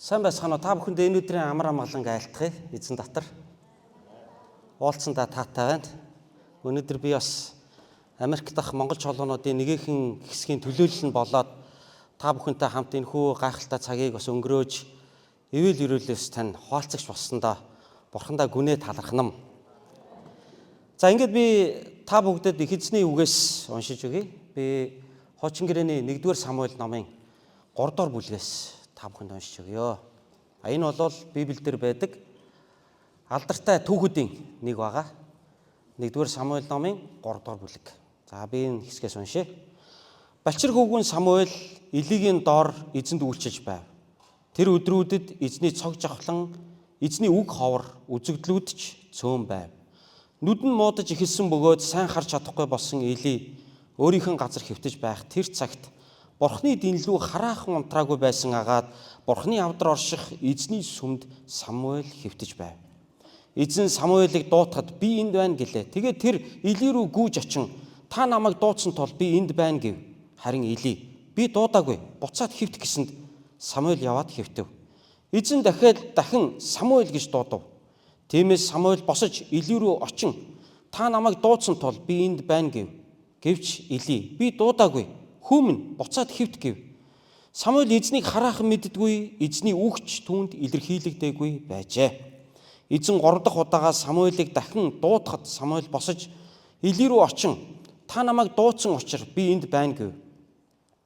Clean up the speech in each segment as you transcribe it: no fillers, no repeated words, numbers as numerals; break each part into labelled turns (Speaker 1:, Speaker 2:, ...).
Speaker 1: Сайн байцгаана уу? Та бүхэнд энэ өдрийн амар амгалан айлтгая. Эзэн дотор уулзсандаа таатай байна. Өнөөдөр би бас Америк дахь монгол чуулгануудын нэгэн хэсгийн төлөөлөл нь болоод та бүхэнтэй хамт энэхүү гайхалтай цагийг бас өнгөрөөж ивэл өрөөлөөс тань хуалцагч болсондоо бурхандаа гүнээ талархнам. За ингээд би та бүгдэд их эзний үгээс уншиж өгье. Би Хуучин гэрээний 1-р Самуэль номын 3-р бүлгээс та бүхэнд уншиж өгье. Энэ бол Библиэлд байдаг алдартай түүхүүдийн нэг байгаа. 1-р Самуэль номын 3-р бүлэг. За би энэ хэсгээс уншъя. Балчир хөвгүн Самуэль Элигийн доор эзэнд үйлчилж байв. Тэр өдрүүдэд эзний цог жавхлан эзний үг ховор үзэгдлүүдч цөөн байв. Нүд нь муудаж ихэлсэн бөгөөд сайн харж чадахгүй болсон Эли өөрийнх нь газар хэвтэж байх тэр цагт Бурхны дэнлүү хараахан унтраагүй байсан агаад Бурхны авдар орших эзний сүмд Самуэль хэвтэж байв. Эзэн Самуэлийг дуутахад би энд байна гэлээ. Тэгээд тэр Эли рүү гүйж очин та намайг дуудсан тул би энд байна гэв. Харин Эли би дуудаагүй буцаад хэвт гэсэнд Самуэль яваад хэвтэв. Эзэн дахин Самуэль гэж дуудав. Тиймээс Самуэль босож Эли рүү очин та намайг дуудсан тул би энд байна гэв. Гэвч Эли би дуудаагүй хүмүн буцаад хэвт гэв. Самуэль эзнийг хараахан мэддэггүй, эзний үгч түүнд илэрхийлэгдээгүй байжээ. Эзэн 3 дахь удаага Самуэлийг дахин дуудахад Самуэль босож Эли рүү очин та намайг дуудсан учраас би энд байна гэв.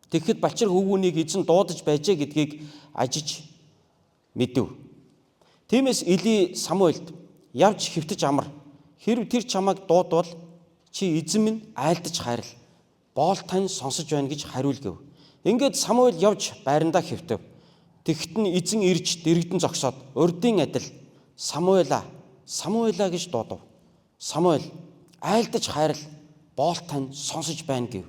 Speaker 1: Тэгэхэд балчир хөвгүүнийг эзэн дуудаж байжээ гэдгийг ажиж мэдэв. Тиймээс Эли Самуэльд явж хэвтэж амар. Хэрв тэр чамайг дуудвал чи эзэн минь айлдаж хайрал. Боол тань сонсож байна гэж хариулгэв. Ингээд Самуэль явж байрандаа хэвтэв. Тэгэхэд нь эзэн ирж дэрэгдэн зогсоод урдын адил Самуэла гэж дуудав. Самуэль айлдаж хайрал. Боол тань сонсож байна гэв.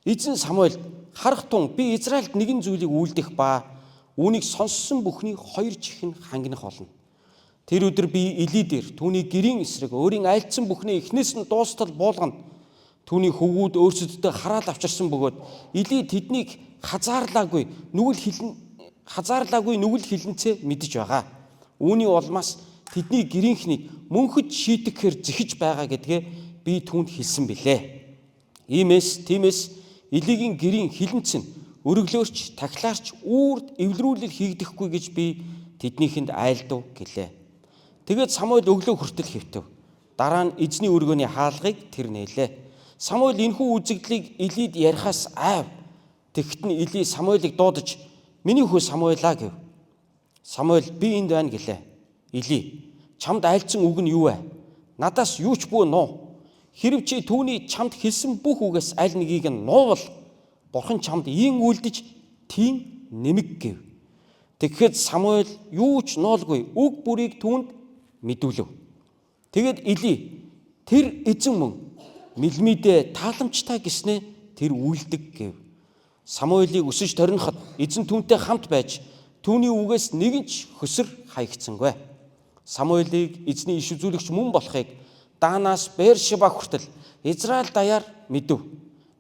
Speaker 1: Эзэн Самуэль харах тун би Израильд нэгэн зүйлийг үйлдэх ба үүнийг сонссон бүхний 2 чихэн хангинах болно. Тэр өдөр би Эли дээр түүний гэрийн эсрэг өөрийн айлдсан бүхний эхнээс нь дуустал буулгана. Түүний хөвгүүд өөрсдөдөө хараал авчирсан бөгөөд Эли тэднийг хазаарлаагүй нүгэл хилэнцээ мэдэж байгаа. Үүний улмаас тэдний гэрийнхнийг мөнхөд шийтгэхээр зэхэж байгаа гэдгээ би түүнд хэлсэн билээ. Тиймээс Элигийн гэрийн хилэнц нь өргөлөөрч тахилаарч үрд эвлэрүүлэл хийгдэхгүй гэж би тэднийхэнд айлдав гэлээ. Тэгээд Самуэль өглөө хүртэл хэвтэв. Дараа нь эзний өргөөний хаалгыг тэр нээлээ. Самуэль энэхүү үзэгдлийг Элид ярихаас айв. Тэгэхэд нь Эли Самуэлийг дуудаж миний хүү Самуэлаа гэв. Самуэль би энд байна гэлээ. Эли чамд айлцсан үг нь юу вэ? Надаас юу ч бүү нуу. Хэрв чи түүний чамд хэлсэн бүх үгээс аль нэгийг нь нуувал Бурхан чамд ийн үлдэж тийм нэмэг гэв. Тэгэхэд Самуэль юу ч нуулгүй үг бүрийг түүнд мэдүүлв. Тэгээд Эли тэр эзэн мөн мэлмидээ тааламжтай гэснээ тэр үйлдэг гэв. Самуэлийг өсөж ториноход эзэн түүнтэй хамт байж түүний үгээс нэгэн ч хөсөр хаягдсангүй. Самуэлийг эзний иш үзүүлэгч мөн болохыг Данаас Бершеба хүртэл Израиль даяар мэдэв.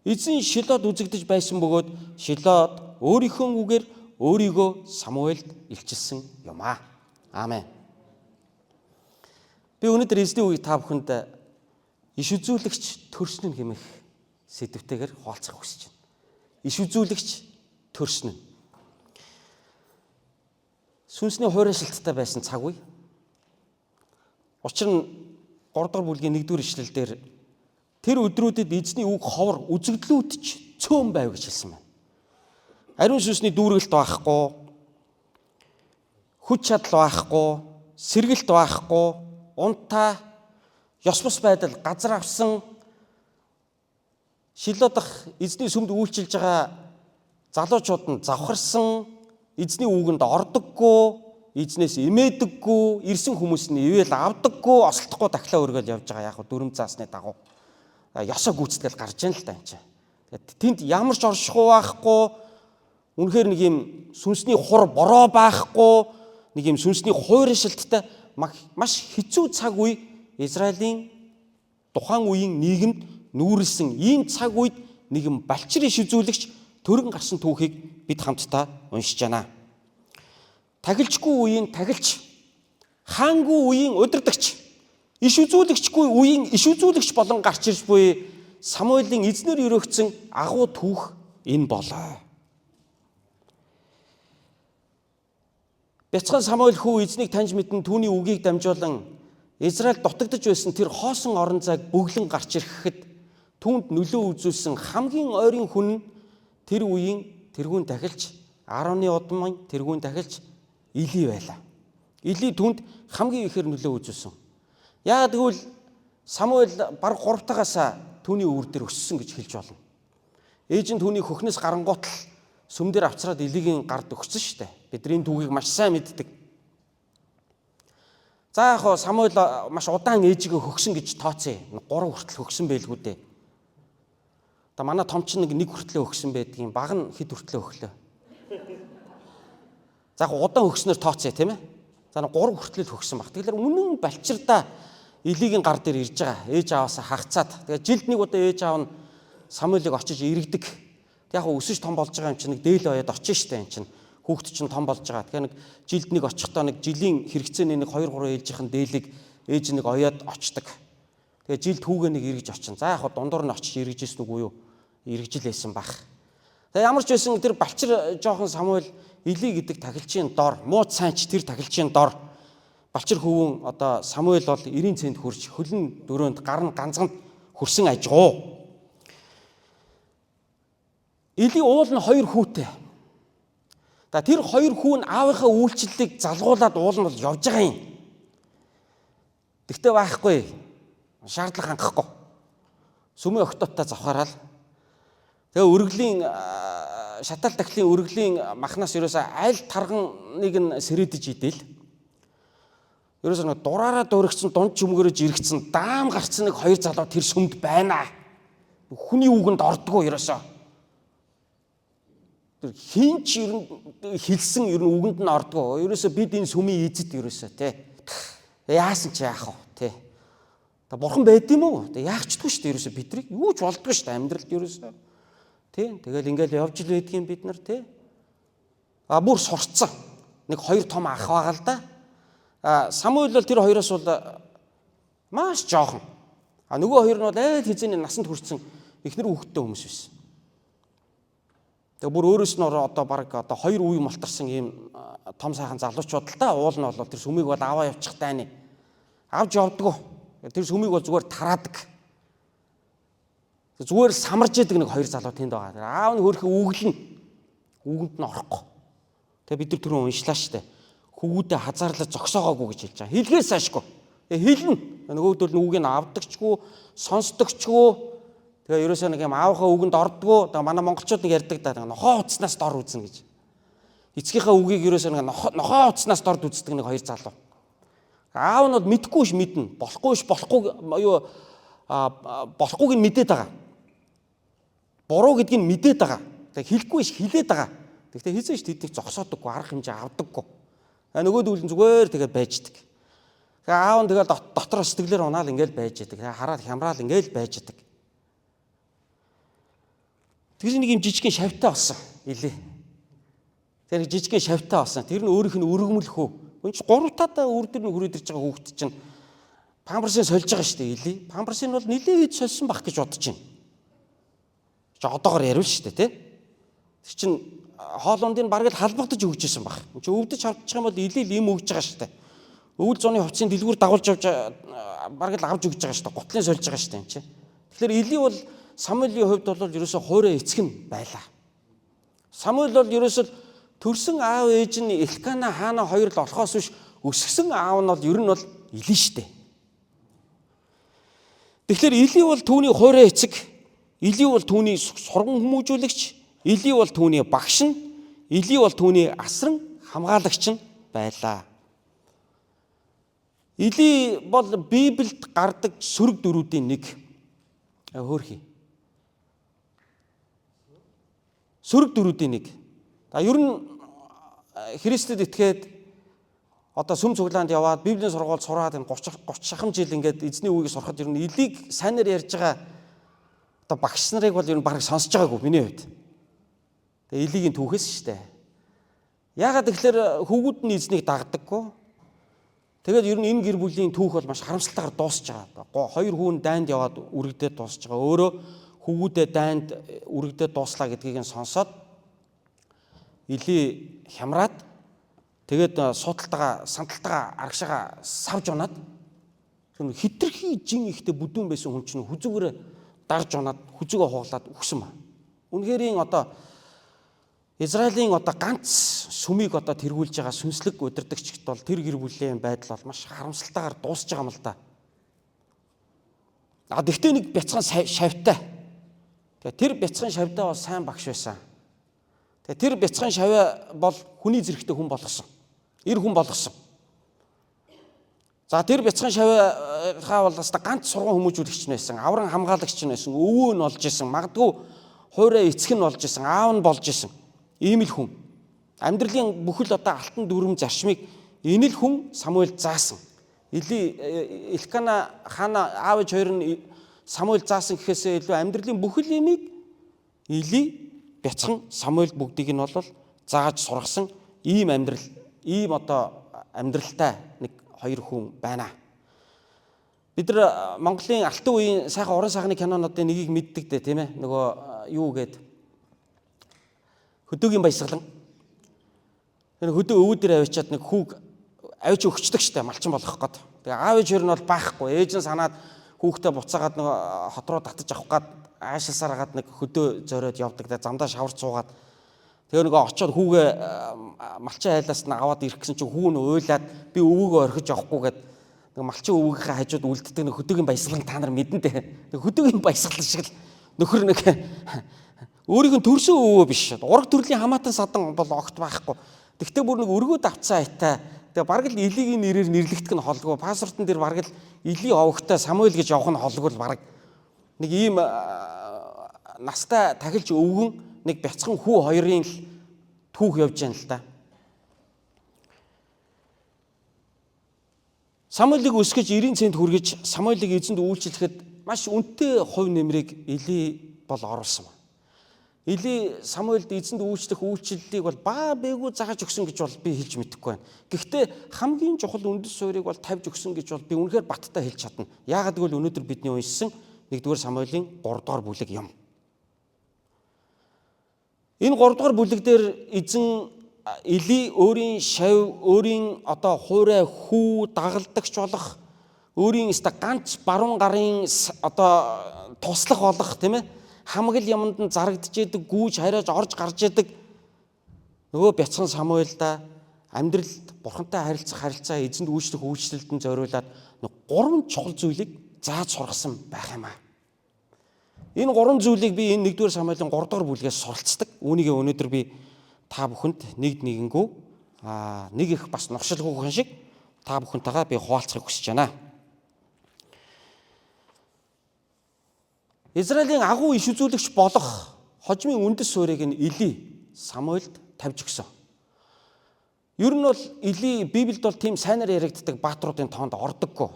Speaker 1: Эзэн Шилод үзэгдэж байсан бөгөөд Шилод өөрийнхөө үгээр өөрийгөө Самуэльд илчилсэн юм аа. Аамен. Би өнөөдөр эзний үгийг та бүхэнд иш үзүүлэгч төрсөн нь хэмээх сэдвтэйгээр хуваалцах хүсэж байна. Иш үзүүлэгч төрсөн нь. Сүнсний хуурайшилттай байсан цаг үе. Учир нь 3 дахь бүлгийн 1-р ишлэлдэр тэр өдрүүдэд эзний үг ховор үзэгдлүүдч цөөн байв гэж хэлсэн байна. Ариун сүнсний дүүргэлт байхгүй, хүч чадал байхгүй, сэргэлт байхгүй, унтаа, ёс бус байдал газар авсан Шило дахь эзний сүмд үйлчилж байгаа залуучууд нь завхарсан, эзний үгэнд ордоггүй, эзнээс имээдэггүй, ирсэн хүмүүс нь ивэл авдаггүй, осолдохгүй дахлаа өргөөл явж байгаа. Яг дүрм заасны дагуу ёсоо гүйцэтгэл гарч ийн л та энэ чинь. Тэгээд тэнд ямар ч оршихуй байхгүй, үнэхээр нэг юм сүнсний хур бороо байхгүй, нэг юм сүнсний хуурайшилттай маш хэцүү цаг үе Израилийн тухайн үеийн нийгэмд нүүрлсэн ийм цаг үед нэгэн балчир иш үзүүлэгч төрөн гарсан түүхийг бид хамтдаа уншиж байна. тахилчгүй үеийн тахилч, хаангүй үеийн удирдагч, иш үзүүлэгчгүй үеийн иш үзүүлэгч болон гарч ирж буй Самуэлийн эзнэр өрөөгдсөн агуу түүх энэ болоо. Бяцхан Самуэль хүү эзнийг таньж мэдэн түүний үгийг дамжуулан Израиль дутагдж байсан тэр хоосон орон зайг бөглөн гарч ирэхэд түүнд нөлөө үзүүлсэн хамгийн ойрын хүн нь тэр үеийн тэргүүн тахилч, Ароны удмын тэргүүн тахилч Или байлаа. Или түүнд хамгийн ихээр нөлөө үзүүлсэн. Яагаад гэвэл Самуэль бараг 3 тагаас түүний өвөр дээр өссөн гэж хэлж болно. Ээж нь түүний хөхнөөс гарангуутал сүм дээр авчраад Илигийн гард өгсөн шүү дээ. Бидний түүхийг маш сайн мэддэг. За яг хоо Самуэль маш удаан ээжигээ хөгсөн гэж тооцъё. 3 хүртэл хөгсөн байлгүй дээ. Та манай том ч нэг хүртлээ хөгсөн байдгийн, баг нь хэд хүртлээ өглөө. За яг удаан хөгснөөр тооцъё тийм ээ. За 3 хүртэл хөгсөн баг. Тэгэхээр үнэн балчирдаа Илигийн гар дээр ирж байгаа. Ээж аваасаа хагцаад. Тэгээ жилд нэг удаа ээж аав нь Самуэлийг очиж иргэдэг. Яг өсөж том болж байгаа юм чинь нэг дээл ойод очиж штэ юм чинь. Хүүхэд чинь том болж байгаа. Тэгэхээр нэг жилд нэг очихдоо нэг жилийн хэрэгцээний нэг 2-3 ээлжийнхэн дээлийг ээж нэг ойод очдог. Тэгээ жилд хүүгээ нэг эргэж очин. За яг дундуур нь очиж эргэж ирсэн үгүй юу? Эргэж л байсан баг. Тэгээ ямар ч байсан тэр балчир жоохон Самуэль Или гэдэг тахилчийн дор, муу цаанч тэр тахилчийн дор балчир хөвөн одоо Самуэль бол 90 цент хүрч хөлн дөрөөнд гар нь ганцганд хүрсэн ажгуу. Или уул нь 2 хүүтэй. За тэр 2 хүү нь аавынхаа үйлчлэлийг залгуулад уул нь бол явж байгаа юм. Тэгтээ байхгүй. Шаардлага хангахгүй. Сүмийн октоттой завхаарал. Тэгээ өргөлийн шатал дахлын өргөлийн махнаас ерөөсөө аль тарганыг нь сэрээдэж идэл. Ерөөсөө нэг дураараа дуурайгцсан дунд чөмгөрөж иргэцэн даам гарцсан нэг 2 залуу тэр сүмд байна. Хүний үгэнд ордгоо ерөөсөө. Тэр хинч ер нь хэлсэн ер нь үгэнд нь ордгоо. Ерөөсөө бид энэ сүмийн эзэд ерөөсөө тий. Яасан ч яах вэ тий. Та бурхан байд юм уу? Тэ яах ч тгүй шүү дээ ерөөсөө бидрийг юу ч болдгоо шүү дээ амьдралд ерөөсөө. Тий. Тэгэл ингээл явж л байдгийн бид нар тий. Бүр сурцсан. Нэг 2 том ах байгаа л да. Самуэль бол тэр хоёроос бол маш жоохон. Нөгөө 2 нь бол айл хизээний насанд хүрсэн эхнэр хүүхэдтэй хүмүүс байсан. Тэгээ бүр өөрөөс нь одоо баг одоо 2 үе малтарсан ийм том сайхан залуучууд л та. Уул нь бол тэр сүмийг бол аваа явчих тайны. Авж явдггүй. Тэр сүмийг бол зүгээр тараадаг. Зүгээр самарж яадаг нэг 2 залуу тэнд байгаа. Аав нь хөрхөө үглэн. Үгэнд нь орохгүй. Тэгээ бид нар түрүү уншлаа штэ. Хөвгүүдээ хазаарлаж зогсоогоогүй гэж хэлж байгаа. Хэлгээс ашгүй. Тэгээ хэлнэ. Нөгөөдөл нь үгийг авдагчгүй, сонсдогчгүй. Тэгээ ерөөсөө нэг юм аавынхаа үгэнд ордгоо. Тэгээ манай монголчууд нэг ярьдаг даа. Нохоо уцснаас дор үзнэ гэж. Эцгийнхаа үгийг ерөөсөө нэг нохоо уцснаас дорд үздэг нэг 2 залуу. Аав нь бол мэдгүй ш мэднэ. Болохгүй ш болохгүй юу болохгүйг нь мэдээд байгаа. Буруу гэдгийг нь мэдээд байгаа. Тэгээ хэлэхгүй ш хэлээд байгаа. Тэгтээ хийсэн ш тэднийг зогсоодоггүй, арга хэмжээ авдаггүй. Нөгөөдөл нь зүгээр тэгээд байждаг. Тэгээ аав нь тэгээд дотор сэтгэлээр унаал ингээл байж идэг. Хараад хямраал ингээл байж идэг. Тэр нэг юм жижигхэн шавьтай болсон. Илээ. Тэр нэг жижигхэн шавьтай болсон. Тэр нь өөрийнх нь өргөмөлх хөө. Үн чи 3 таа үр дээр нь хүрээд ирж байгаа хүүхэд чинь памперсыг сольж байгаа шүү дээ Илээ. Памперсыг бол нилээ хэд сольсон бах гэж бодож байна. Чи одоогоор ярил шүү дээ тий. Тэр чинь хоолундыг бараг л халбагдаж өгч ирсэн баг. Чи өвдөж хавчих юм бол Илээ ийм өгж байгаа шүү дээ. Өвөл зуны хувцсыг дэлгүүр дагуулж авч бараг л авч өгч байгаа шүү дээ. Гутлын сольж байгаа шүү дээ энэ чи. Тэгэхээр Илээ бол Самуэлийн хувьд бол ерөөсө хуурай эцэг нь байлаа. Самуэль бол ерөөсө төрсөн аав ээж нь Элкана хаана хоёр л болохоос биш өсгсөн аав нь бол ер нь бол Илээ шүү дээ. Тэгэхээр Илээ бол түүний хуурай эцэг, Илээ бол түүний сурган хүмүүжүүлэгч, Илээ бол түүний багш нь, Илээ бол түүний асран хамгаалагч нь байлаа. Илээ бол Библиэд гардаг сөрөг дөрүүдийн нэг. Хөөрхий. Сөрөг дөрүүдийн нэг. Ер нь Христэд итгээд одоо сүм цуглаанд яваад Библийн сургаалт сураад энэ 30 шахам жил ингээд эзний үгийг сурахад ер нь Илийг сайнаар ярьж байгаа одоо багш нарыг бол ер нь бараг сонсож байгаагүй миний хувьд. Тэгээ Илигийн түүхээс шүү дээ. Яагаад тэгэхээр хүүгүүд нь эзнийг дагдаггүй. Тэгээд ер нь энэ гэр бүлийн түүх бол маш харамсалтайгаар дуусч байгаа. Хоёр хүн дайнд яваад үргэлдээд дуусч байгаа. Өөрөө хүүгүүдээ дайнд үргэлдээд дууслаа гэдгийг нь сонсоод Эли хямраад тэгээд суудалтайгаа сандалтайгаа аргашаага савж унаад хитрхи жин ихтэй бүдүүн байсан хүн чинь хүзүүгээр дарж унаад хүзүүгээ хугалаад өгсөн ба. Үнэхэрийн одоо Израилийн одоо ганц сүмийг одоо тэргүүлж байгаа сүнслэг удирдагчд бол тэр гэр бүлийн байдал бол маш харамсалтайгаар дуусч байгаа юм л да. Гэхдээ нэг бяцхан шавьтай. Тэр бяцхан шавьтай бол сайн багш байсан. Тэр бяцхан шавья бол хүний зэрэгтэй хүн болгосон. Эр хүн болгосон. За тэр бяцхан шавьяхаа бол ганц сургууль хүмүүжүүлэгч нь байсан. Авран хамгаалагч нь байсан. Өвөө нь олж исэн. Магадгүй хуурай эцэг нь болж исэн. Аав нь болж исэн. Ийм л хүн. Амьдралын бүхэл одоо алтан дүрм зарчмыг энэ л хүн Самуэль заасан. Элкана хаана аав ээж хоёр нь Самуэль заасан гэхээсээ илүү амьдралын бүхэл юмыг Эли бяцхан Самуэль бүгдийг нь бол зааж сургасан ийм амьдрал, ийм одоо амьдралтай нэг хоёр хүн байна. Бид нар Монголын алтан үеийн сайхан уран сайхны кинонуудын нэгийг мэддэг дээ, тийм ээ? Нөгөө юу гээд хөдөөгийн баясгалан. Тэр хөдөө өвөө дээр авчиад нэг хүүг авч өгчдөг штэ малчин болгох гээд. Тэгээ аав ээж хоёр нь бол баахгүй. Ээж нь санаад хүүхдээ буцаагаад нэг хот руу татаж авах гээд аашилсараад нэг хөдөө зориод явдаг. Тэгээ замдаа шаварч суугаад тэгээ нөгөө очиод хүүгээ малчин айлаас нь аваад ирэх гэсэн чинь хүү нь уйлаад би өвөөгөө орхиж авахгүйгээд нэг малчин өвгийнхээ хажууд үлддэг нэг хөдөөгийн баясгалан та нар мэдэн дээ. Нэг хөдөөгийн баясгалан шиг л нөхөр нэг өөрийнх нь төрсөн өвөө биш. Ураг төрлийн хамаатан садан бол огт байхгүй. Тэгтээ бүр нэг өргөө давцсан айтай. Тэгээ бараг л Элигийн нэрээр нэрлэгдэх нь холгүй. Паспортон дээр бараг л Эли овогтой Самуэль гэж явах нь холгүй л бараг нэг ийм настай тахилч өвгөн нэг бяцхан хүү хоёрын л түүх явж байна л да. Самуэлийг өсгөж 90 цент хүргэж Самуэлийг эзэнд үйлчлэхэд маш үнэтэй хувь нэмрийг Эли бол оруулсан. Эли Самуэльд эзэнд үйлчлэх үйлчлэлийг бол баа бэгүү зааж өгсөн гэж бол би хэлж мэдэхгүй байна. Гэхдээ хамгийн чухал үндэс суурийг бол тавьж өгсөн гэж бол би үнэхээр баттай хэлж чадна. Яагаад гэвэл өнөөдөр бидний уншсан 1-р Самуэлийн 3-р бүлэг юм. Энэ 3-р бүлэг дээр эзэн Эли өөрийн шав, өөрийн одоо хуурай хүү дагалдагч болох, өөрийн ганц баруун гарын одоо туслах болох, тийм ээ? Хамгал юмд нь зарагдж идэг, гүүж харайж орж гарч идэг нөгөө бяцхан Самуэль да амьдралд бурхантай харилцаа эзэнд үйлчлэх үйлчлэлтэн зориулаад 3 чухал зүйлийг зааж сургасан байх юм аа. Энэ 3 зүйлийг би энэ 1-р Самуэлийн 3-р бүлгээс суралцдаг. Үүнийг өнөөдөр би та бүхэнд нэгэнгүү нэг их бас новшилгүйхэн шиг та бүхэнтэйгээ би хуваалцахыг хүсэж байна. Израилийн агуу иш үзүүлэгч болох хожмын үндэс суурийг нь Эли Самуэльд тавьж өгсөн. Ер нь бол Эли Библиэд бол тийм сайнаар яригддаг баатруудын тоонд ордоггүй.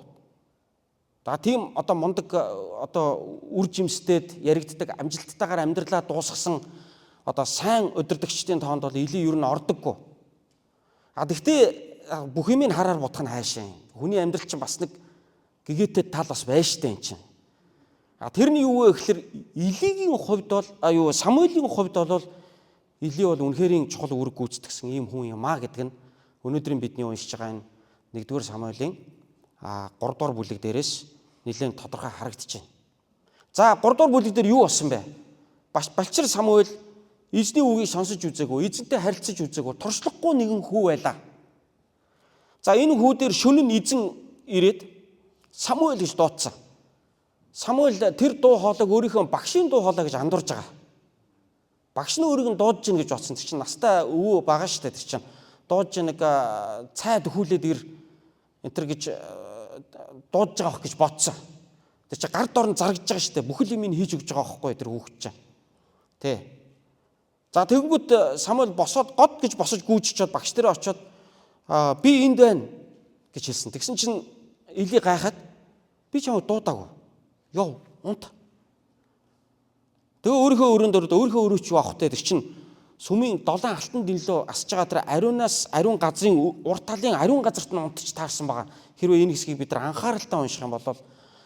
Speaker 1: Тийм одоо мундаг одоо үр жимстэд яригддаг амжилттайгаар амьдралаа дуусгасан одоо сайн удирдагчдын тоонд бол Эли ер нь ордоггүй. Гэхдээ бүх юмыг хараар бодох нь хайшаа. Хүний амьдрал чинь бас нэг гэгээтэй тал бас байна штэ энэ чинь. Тэрний юу вэ гэхээр Элигийн хувьд бол Самуэлийн хувьд бол Эли бол үнэхэрийн чухал үүрэг гүйцэтгэсэн ийм хүн юм аа гэдэг нь өнөөдрийн бидний уншиж байгаа энэ 1-р Самуэлийн 3-р бүлэг дээрээс нэлээд тодорхой харагдаж байна. За 3-р бүлэг дээр юу болсон бэ? Балчир Самуэль эзний үгийг сонсож үзээгүй, эзэнтэй харилцаж үзээгүй, туршлахгүй нэгэн хүү байлаа. За энэ хүү дээр шөнө нь эзэн ирээд Самуэль гэж дуудсан. Самуэль тэр дуу хоолойг өөрийнхөө багшийн дуу хоолой гэж андуурж байгаа. Багш нь өөрийг нь дуудаж гин гэж бодсон. Тэр чинь настай өвөө байгаа штэ тэр чинь. Дуудаж нэг цай дөхүүлээд ир энтер гэж дуудаж байгаа гэж бодсон. Тэр чинь гард орон заргаж байгаа штэ. Бүхэл юмыг хийж өгж байгаа байхгүй тэр хүүхэд чинь. Тэ. За тэгэнгүүт Самуэль босоод год гэж босож гүйжчихэд багш дээрээ очиод би энд байна гэж хэлсэн. Тэгсэн чинь Эли гайхаад би чамд дуудаагүй. Яв унт. Тэгээ өөрийнхөө өрөөнд өөрийнхөө өрөөч юу авах те тэр чинь сүмийн 7 алтан дэллөө асж байгаа тэр ариун газрын урт талын ариун газарт нь унтж таарсан байгаа. Хэрвээ энэ хэсгийг бид нар анхааралтай унших юм бол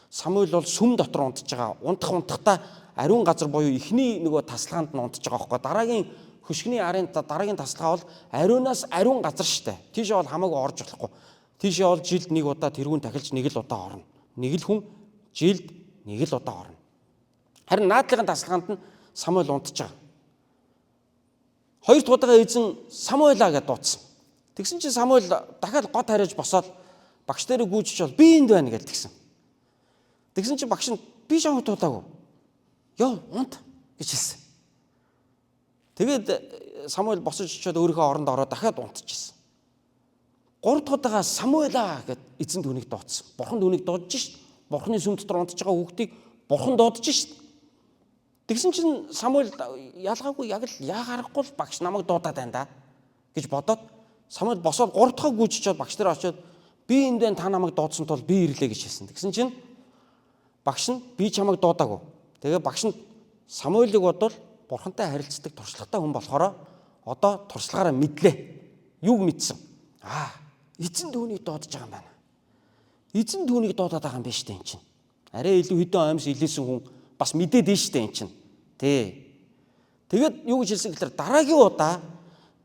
Speaker 1: Самуэль бол сүм дотор унтж байгаа. Унтахтаа ариун газар буюу эхний нөгөө тасалгаанд нь унтж байгаа байхгүй. Дараагийн хөшгөний арын дараагийн тасалгаа бол ариунаас ариун газар штэ. Тийшээ бол хамаагүй орж болохгүй. Тийшээ бол жилд нэг удаа тэрүүн тахилж нэг л удаа орно. Нэг л хүн жилд нэг л удаа орно. Харин наадлын тасалгаанд нь Самуэль унтж байгаа. Хоёр дахь удаага эзэн Самуэлаа гэж дуудсан. Тэгсэн чинь Самуэль дахиад гот хариаж босоод багш дээрээ гүйжиж бол би энд байна гэж тэгсэн. Тэгсэн чинь багш нь би шамд удаагүй. Йоо унт гэж хэлсэн. Тэгээд Самуэль босож очиод өөрийнхөө оронд ороод дахиад унтчихсэн. Гурав дахь удаага Самуэлаа гэд эзэн түүнийг дуудсан. Бурхан түүнийг дуудаж шít. Бурханы сүм дотор унтж байгаа хүүхдийг бурхан дуудаж шít. Тэгсэн чинь Самуэль ялгаагүй яг л яагарахгүй л багш намайг дуудаад байна да гэж бодоод Самуэль босоод гурав дахь гүйжичээд багш дээр очиод би энд байна та намайг дуудсан тул би ирлээ гэж хэлсэн. Тэгсэн чинь багш нь би чамайг дуудаагүй. Тэгээ багш нь Самуэлийг бодвол бурхантай харилцдаг туршлагатай хүн болохоор одоо туршлагаараа мэдлээ. Юуг мэдсэн? Эзэн түүнийг дуудаж байгаа юм байна. Эзэн түүнийг дуудаад байгаа юм байна шүү дээ эн чинь. Арай илүү хэдэн аимс илээсэн хүн бас мэдээд дээ шүү дээ эн чинь. Тэ. Тэгээд юу гэж хэлсэн гэхээр дараагийн удаа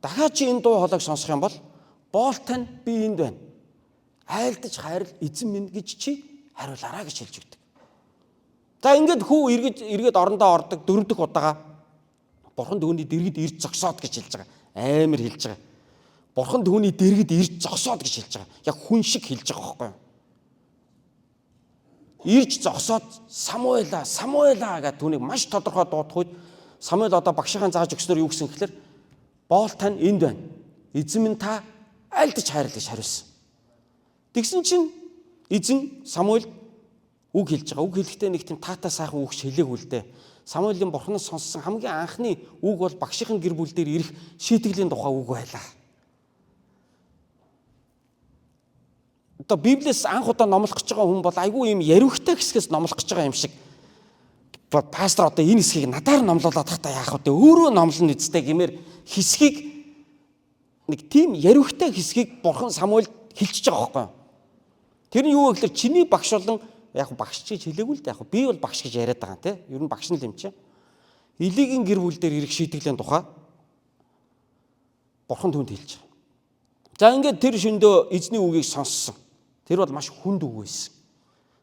Speaker 1: дахиад чи энэ дуу хоолойг сонсох юм бол боол тань би энд байна. Айлдаж хайрл эзэн минь гэж чи хариулаарай гэж хэлж өгдөг. За ингээд хүү эргээд орондоо ордог дөрөв дэх удаага бурхан түүний дэргэд ирж зогсоод гэж хэлж байгаа. Амар хэлж байгаа. Бурхан түүний дэргэд ирж зогсоод гэж хэлж байгаа. Яг хүн шиг хэлж байгаа байхгүй юу? Ирж зогсоод Самуэлаа гэдэг түүнийг маш тодорхой дуудах үед Самуэль одоо багшийн зааж өгснөөр юу гэсэн гэхээр боол тань энд байна. Эзэн минь та айлдаж хайрл гэж хариулсан. Тэгсэн чинь эзэн Самуэль үг хэлж байгаа. Үг хэлэхдээ нэг тийм таатай сайхан үг хэлээгүй л дээ. Самуэлийн бурханаас сонссон хамгийн анхны үг бол багшийн гэр бүл дээр ирэх шийтгэлийн тухай үг байлаа. Одоо Библиэс анх удаа номлох гэж байгаа хүн бол айгүй юм яриухтай хэсгээс номлох гэж байгаа юм шиг. Пастор одоо энэ хэсгийг надаар номлуулаад тахта яах вэ? Өөрөө номлоно үсттэй гэмээр хэсгийг нэг тийм яриухтай хэсгийг бурхан Самуэль хэлчихэж байгаа байхгүй юу? Тэр нь юу вэ гэхээр чиний багш болон яг багш гэж хэлээгүй л дээ. Яг би бол багш гэж яриад байгаа тийм. Ер нь багш нь л юм чинь. Илигийн гэр бүл дээр ирэх шийтгэлийн тухай бурхан түүнд хэлж байгаа. За ингээд тэр шөндөө эзний үгийг сонссон. Тэр бол маш хүнд үг байсан.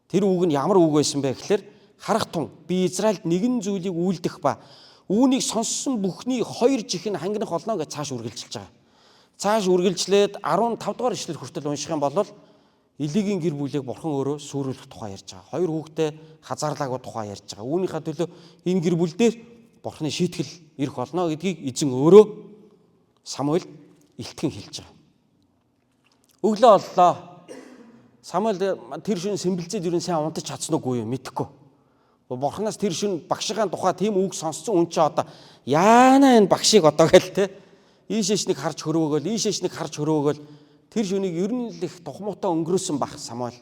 Speaker 1: Тэр үг нь ямар үг байсан бэ гэхээр харах тун би Израильд нэгэн зүйлийг үйлдэх ба үүнийг сонссон бүхний 2 жихэн хангинах болно гэж цааш үргэлжилж байгаа. Цааш үргэлжлээд 15 дугаар ишлэл хүртэл унших юм бол Илигийн гэр бүлийг бурхан өөрөө сүрүүлэх тухай ярьж байгаа. 2 хүүхдээ хазаарлаагүй тухай ярьж байгаа. Үүнийхээ төлөө энэ гэр бүл дээр бурханы шийтгэл ирэх болно гэдгийг эзэн өөрөө Самуэль илтгэн хэлж байгаа. Өглөө боллоо. Самуэль тэр шөнө сэмбэлзээд юу сайн унтаж чадсан уугүй юу мэдэхгүй. Бурханаас тэр шөнө багшийн тухай тийм үг сонссон үн чи одоо яана энэ багшийг одоо гэл те ийшээш нэг харж хөрөөгөөл ийшээш нэг харж хөрөөгөөл тэр шөнийг ер нь л их тухмуутай өнгөрөөсөн баг Самуэль.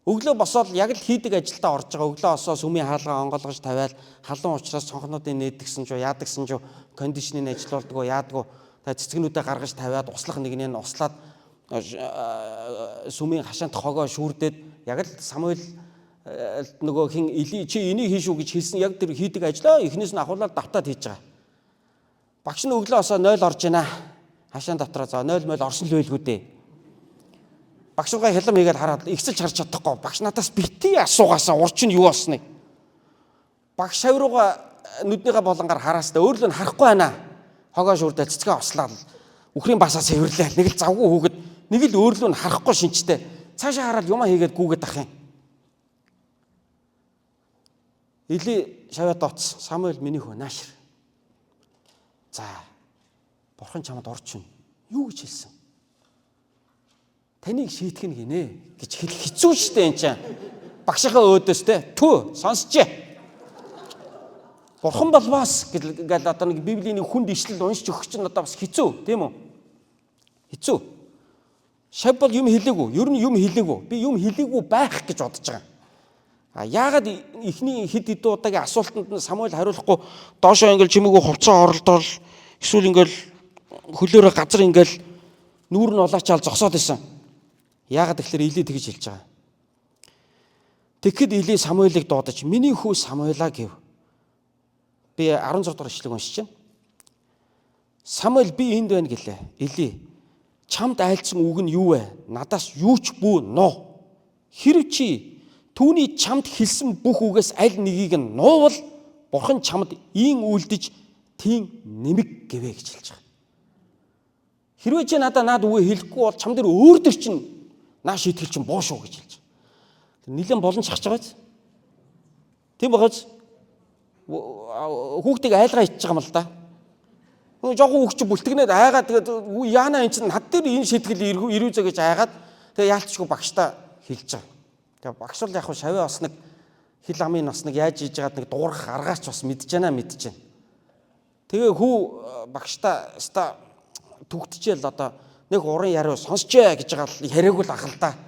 Speaker 1: Өглөө босоод яг л хийдэг ажилдаа орж байгаа. Өглөө босоо сүмийн хаалгаа онгоолгож тавиал халуун учраас цонхнуудыг нээдгсэн ч яадагсан ч кондишныг ажиллуулдаг яадаггүй. Та цэцгнүүдээ гаргаж тавиад услах нэгнээ нь услаад сүмийн хашаант хогоо шүүрдээд яг л Самуэль нөгөө хин Или чи энийг хийшүү гэж хэлсэн яг тэр хийдэг ажлаа эхнээс нь ахуулаад давтаад хийж байгаа. Багш нь өглөө босоо 0 орж байна. Хашаан дотроо за 0 орсон л байлгүй дээ. Багш руугаа хялам хийгээд хараад ихсэлж харж чадахгүй. Багш надаас битгий асуугаасаа урч нь юу болсныг. Багш хав руугаа нүднийхээ болонгаар хараастаа өөрлөө нь харахгүй байна. Хогоо шүүрдээ цэцгээ ослаад үхрийн басаа цэвэрлээ. Нэг л завгүй хүүхэд нэг л өөрлөө нь харахгүй шинжтэй. Цаашаа хараад юмаа хийгээд гүгээд ах юм. Или шавьяа дооц Самуэль миний хөө наашир. За бурхан чамд орч байна. Юу гэж хэлсэн? Таныг шийтгэх нь гинэ гэж хэлэх хэцүү шттэ энэ чинь. Багшийнхаа өөдөөс те түү сонсчээ. Бурхан болвоос гэл одоо нэг Библийн хүнд ишлэл уншиж өгөх чинь одоо бас хэцүү тийм үү? Хэцүү. Шав бол юм хэлээгүй. Ер нь юм хэлээгүй. Би юм хэлээгүй байх гэж бодож байгаа. Яагаад эхний хэд хэдэн удаагийн асуултанд нь Самуэль хариулахгүй доошоо ингээл чимээгүй хувцас оролдол Эсвэл ингээл хөлөөрөө газар ингээл нүүр нь улаачаал зогсоод исэн. Яагаад тэгэхээр Эли тэгж хэлж байгаа. Тэгэхэд Эли Самуэлийг дуудаж миний хүү Самуэлаа гэв. Би 16 дугаар ишлэг уншиж байна. Самуэль би энд байна гэлээ. Эли чамд айлцсан үг нь юу вэ? Надаас юу ч бүү ноо. Хэрв чи түүний чамд хэлсэн бүх үгээс аль нэгийг нь нуувал Бурхан чамд ийн үйлдэж тийм нэмэг гэвэ гэж хэлж байгаа. Хэрвээ чи надад үгээ хэлэхгүй бол чам дээр өөр төр чинь нааш итгэл чинь боо шүү гэж хэлж байгаа. Нилэн боломж хахж байгаа биз? Тийм багаж хүүхдийг айлгаа ичж байгаа юм л да. Жохон хүүхд чинь бүлтгэнээд айгаад тэгээд яана эн чинь над дээр энэ шийтгэл ирүүзэ гэж айгаад тэгээд яалтчгүй багштай хэлж байгаа. Тэгээд багш бол яг шавь бас нэг хил амын бас нэг яаж хийж байгаад нэг дуурах аргаач бас мэдж байна. Тэгээ хүү багштай ста түгтчихэл одоо нэг уран яриу сонсчээ гэж байгаа л яриаг л ах л да.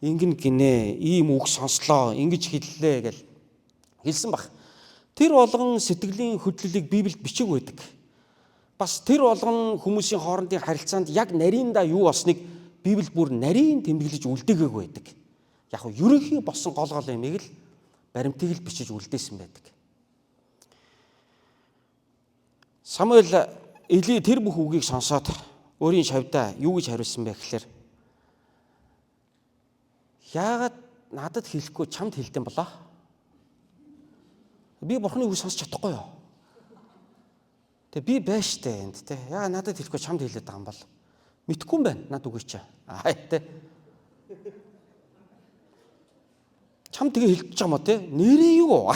Speaker 1: Ингэн гинэ ийм үг сонслоо ингэж хэллээ гэж хэлсэн баг. Тэр болгон сэтгэлийн хөдлөлийг Библиэд бичиг байдаг. Бас тэр болгон хүмүүсийн хоорондын харилцаанд яг нарийнда юу болсныг Библи бүр нарийн тэмдэглэж үлдээгээгүй байдаг. Яг нь ерөнхий болсон гол юмыг л баримтыг л бичиж үлдээсэн байдаг. Самуэль Эли тэр бүх үгийг сонсоод өөрийн шавьдаа юу гэж хариулсан бэ гэхээр яагаад надад хэлэхгүй чамд хэлдэм болоо? Би Бурханы үг сонсч чадахгүй юу? Тэгээ би байштай энд те. Яагаад надад хэлэхгүй чамд хэлээд байгаа юм бол? Мэдхгүй юм байна над үгүй чи. Те. Чам тэгээ хэлж байгаа юм уу те? Нэрээ юу?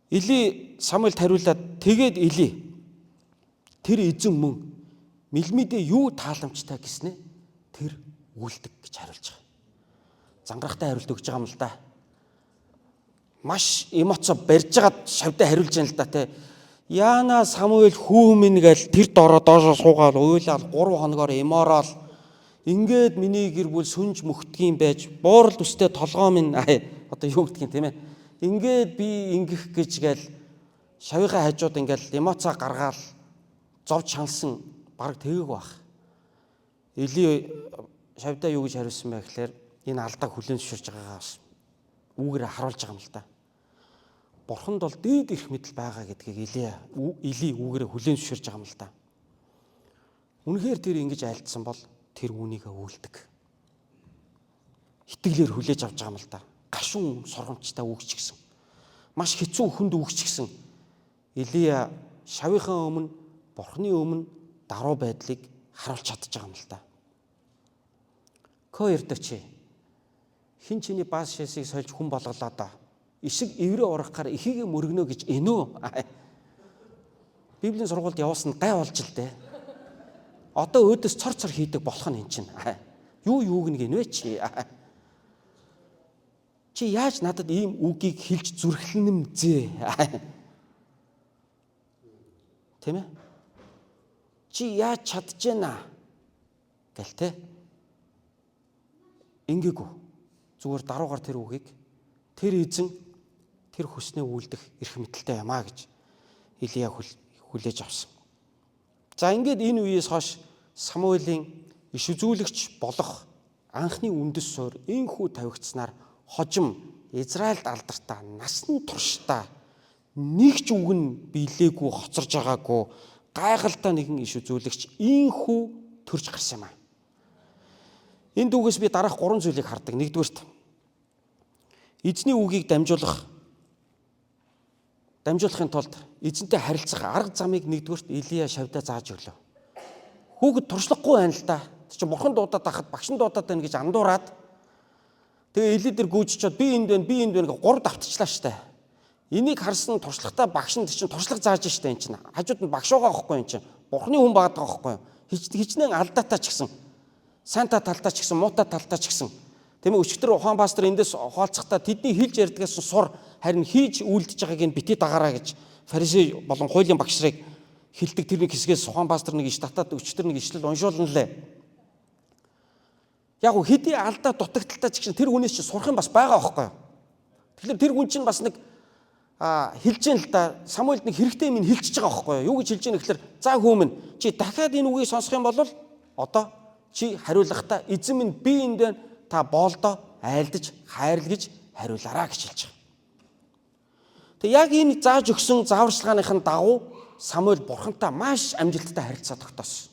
Speaker 1: Эли Самуэльд хариулаад тэгээд Эли тэр эзэн мөн мэлмидээ юу тааламжтай гэснэ тэр үлдэг гэж хариулж байгаа. Зангарахтай хариулт өгж байгаа юм л да. Маш эмоц барьж байгаад шавьдаа хариулж байгаа л да те. Яана Самуэль хүү минь гээл тэр дороо доошоо суугаал уйлал 3 хоногоор эмоорол ингээд миний гэр бүл сүнж мөхтгийм байж буурал төстэй толгоо минь одоо юу гэдгийг тийм ээ. Ингээд би ингэх гэж гээл шавийнхаа хажууд ингээл эмоцоо гаргаал зовж шансан баг тэгээг баг. Эли шавьдаа юу гэж хариулсан бэ гэхээр энэ алдааг хүлээн зөвшөөрж байгаагаа бас үүгээр харуулж байгаа юм л да. Бурханд бол дээд эрх мэдэл байгаа гэдгийг Эли үүгээр хүлээн зөвшөөрж байгаа юм л да. Үнэхээр тэр ингэж айлдсан бол тэр үүнийгээ үйлдэг. Итгэлээр хүлээж авч байгаа юм л да. Гашуун сургамжтай үгч гисэн. Маш хэцүү хүнд үгч гисэн. Элия шавийнхаа өмнө Бурханы өмнө даруй байдлыг харуулж чадж байгаа юм л да. Ко эрдэгч хин чиний бааз шээсийг сольж хүн болголоо доо. Ишиг эврээ урахаар ихийгээ мөргөнө гэж энөө. Библийн сургуульд явуулсан гай болж л дээ. Одоо өөдөөс цор хийдэг болох нь эн чинь. Юу юуг нь гинвэ чи. Чи яаж надад ийм үгийг хэлж зүрхлэнэмзээ? Тийм ээ? Чи яаж чадчихэна? Гэл те. Ингээгүү. Зүгээр даруугаар тэр үгийг тэр эзэн тэр хүснээ үйлдэх эрх мэдэлтэй юм а гэж Элия хүлээж авсан. За ингээд энэ үеэс хойш Самуэлийн иш үзүүлэгч болох анхны үндэс суурь энхүү тавигдсанаар хожим Израильд алдартай насан туршдаа нэг ч үг нь биелээгүй хоцорж байгаагүй гайхалтай нэгэн иш үзүүлэгч энхүү төрж гарсан юм а. Энд дүүгээс би дараах 3 зүйлийг хардаг. Нэгдүгээрт эзний үгийг дамжуулахын тулд эзэнтэй харилцах арга замыг нэгдүгээрт Элия шавьдаа зааж өглөө. Хүүхэд туршлахгүй байна л да. Чи бурхан дуудаад байхад багш нь дуудаад байна гэж андуураад тэгээ Эли дээр гүйжчихэд би энд байна гэж 3 давтчихлаа штэ. Энийг харсан туршлагатай багш нь чинь туршлага зааж штэ энэ чинь. Хажууд нь багш байгаа байхгүй энэ чинь. Бурханы хүн байгаа байхгүй юу? Хичнээн алдаатай ч гэсэн, сайнтай талтай ч гэсэн, муутай талтай ч гэсэн. Тэмээ өчигдөр ухаан пастор эндээс хоолцохдоо тэдний хэлж ярьдгаас сур харин хийж үйлдэж байгааг нь бити дагаараа гэж фарисей болон хуулийн багш нарыг хэлдэг тэрний хэсгээс ухаан пастор нэг иш татаад өчигдөр нэг ишлэл уншуулна лээ. Яг уу хэдий алдаа дутагдaltaй ч гэсэн тэр хүнээс чи сурах юм бас байгаа байхгүй юу? Тэгэхээр тэр хүн чинь бас нэг хэлж гэн л да. Самуэлд нэг хэрэгтэй минь хэлчихэж байгаа байхгүй юу? Юу гэж хэлж гэнэ гэхээр за хүмүн чи дахиад энэ үгийг сонсох юм бол одоо чи хариулахдаа эзэн минь би энд байна. Та боолдоо айлдаж хайрлаж хариулаарай гэж хэлж байгаа. Тэг яг энэ зааж өгсөн зааварчилгааныхын дагуу Самуэль бурхантай маш амжилттай харилцаа тогтоосон.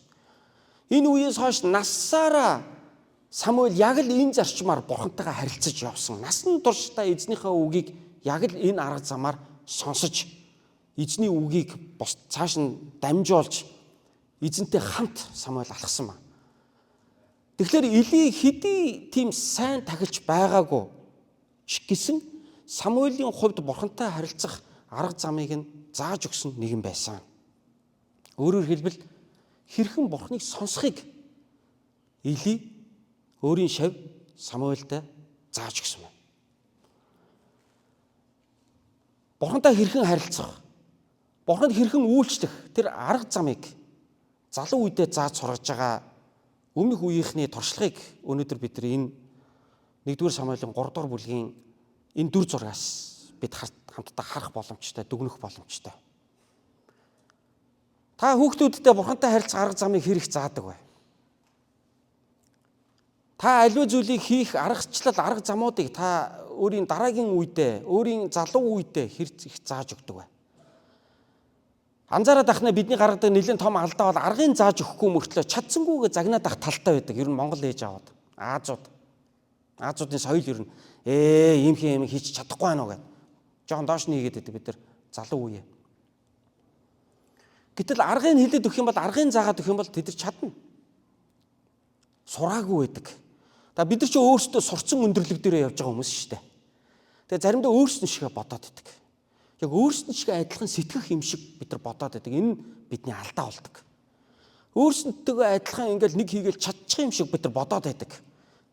Speaker 1: Энэ үеэс хойш насаараа Самуэль яг л энэ зарчмаар бурхантайгаа харилцаж явсан. Насан туршдаа эзнийхээ үгийг яг л энэ арга замаар сонсож эзний үгийг бос цааш нь дамжуулж эзэнтэй хамт Самуэль алхсан ба. Тэгэхээр Эли хэдий тийм сайн тахилч байгаагүй ч гэсэн Самуэлийн хувьд бурхантай харилцах арга замыг нь зааж өгсөн нэгэн байсан. Өөрөөр хэлбэл хэрхэн бурхныг сонсохыг Эли өөрийн шав Самуэльд зааж өгсөн байна. Бурхантай хэрхэн харилцах, бурханд хэрхэн үйлчлэх тэр арга замыг залуу үедээ зааж сургаж байгаа өмнөх үеийнхний туршлагыг өнөөдөр бид энэ 1-р Самуэлийн 3-р бүлгийн энэ дүр зургаас бид хамтдаа харах боломжтой, дүгнэх боломжтой. Та хүүхдүүдтэй бурхантай харилцах арга замыг хэрэг заадаг бай. Та аливаа зүйлийг хийх аргачлал, арга замуудыг та өөрийн дараагийн үедээ, өөрийн залуу үедээ их зааж өгдөг бай. Анзаараад ахна бидний гаргадаг нэлээд том алдаа бол аргыг зааж өгөхгүй мөртлөө чадсангүйгээ загнаад ах талтай байдаг. Ер нь Монгол ээж аваад Аазуудын соёл ер нь ийм хийж чадахгүй байна уу гэдэг. Жохон доош нь хийгээд байдаг бид нар залуу үе. Гэтэл аргыг хэлээд өгөх юм бол аргыг заагаад өгөх юм бол тэд нар чадна. Сураагүй байдаг. Та бид нар ч өөрсдөө сурцсан өндөрлөг дээрээ явж байгаа хүмүүс шүү дээ. Тэгээ заримдаа өөрсдөө шигээ бодоод байдаг. Яг өөрсдөө шигээ адилхан сэтгэх юм шиг бид нар бодоод байдаг. Энэ бидний алдаа болдог. Өөрсдөнтэйгээ адилхан ингээл нэг хийгээл чадчих юм шиг бид нар бодоод байдаг.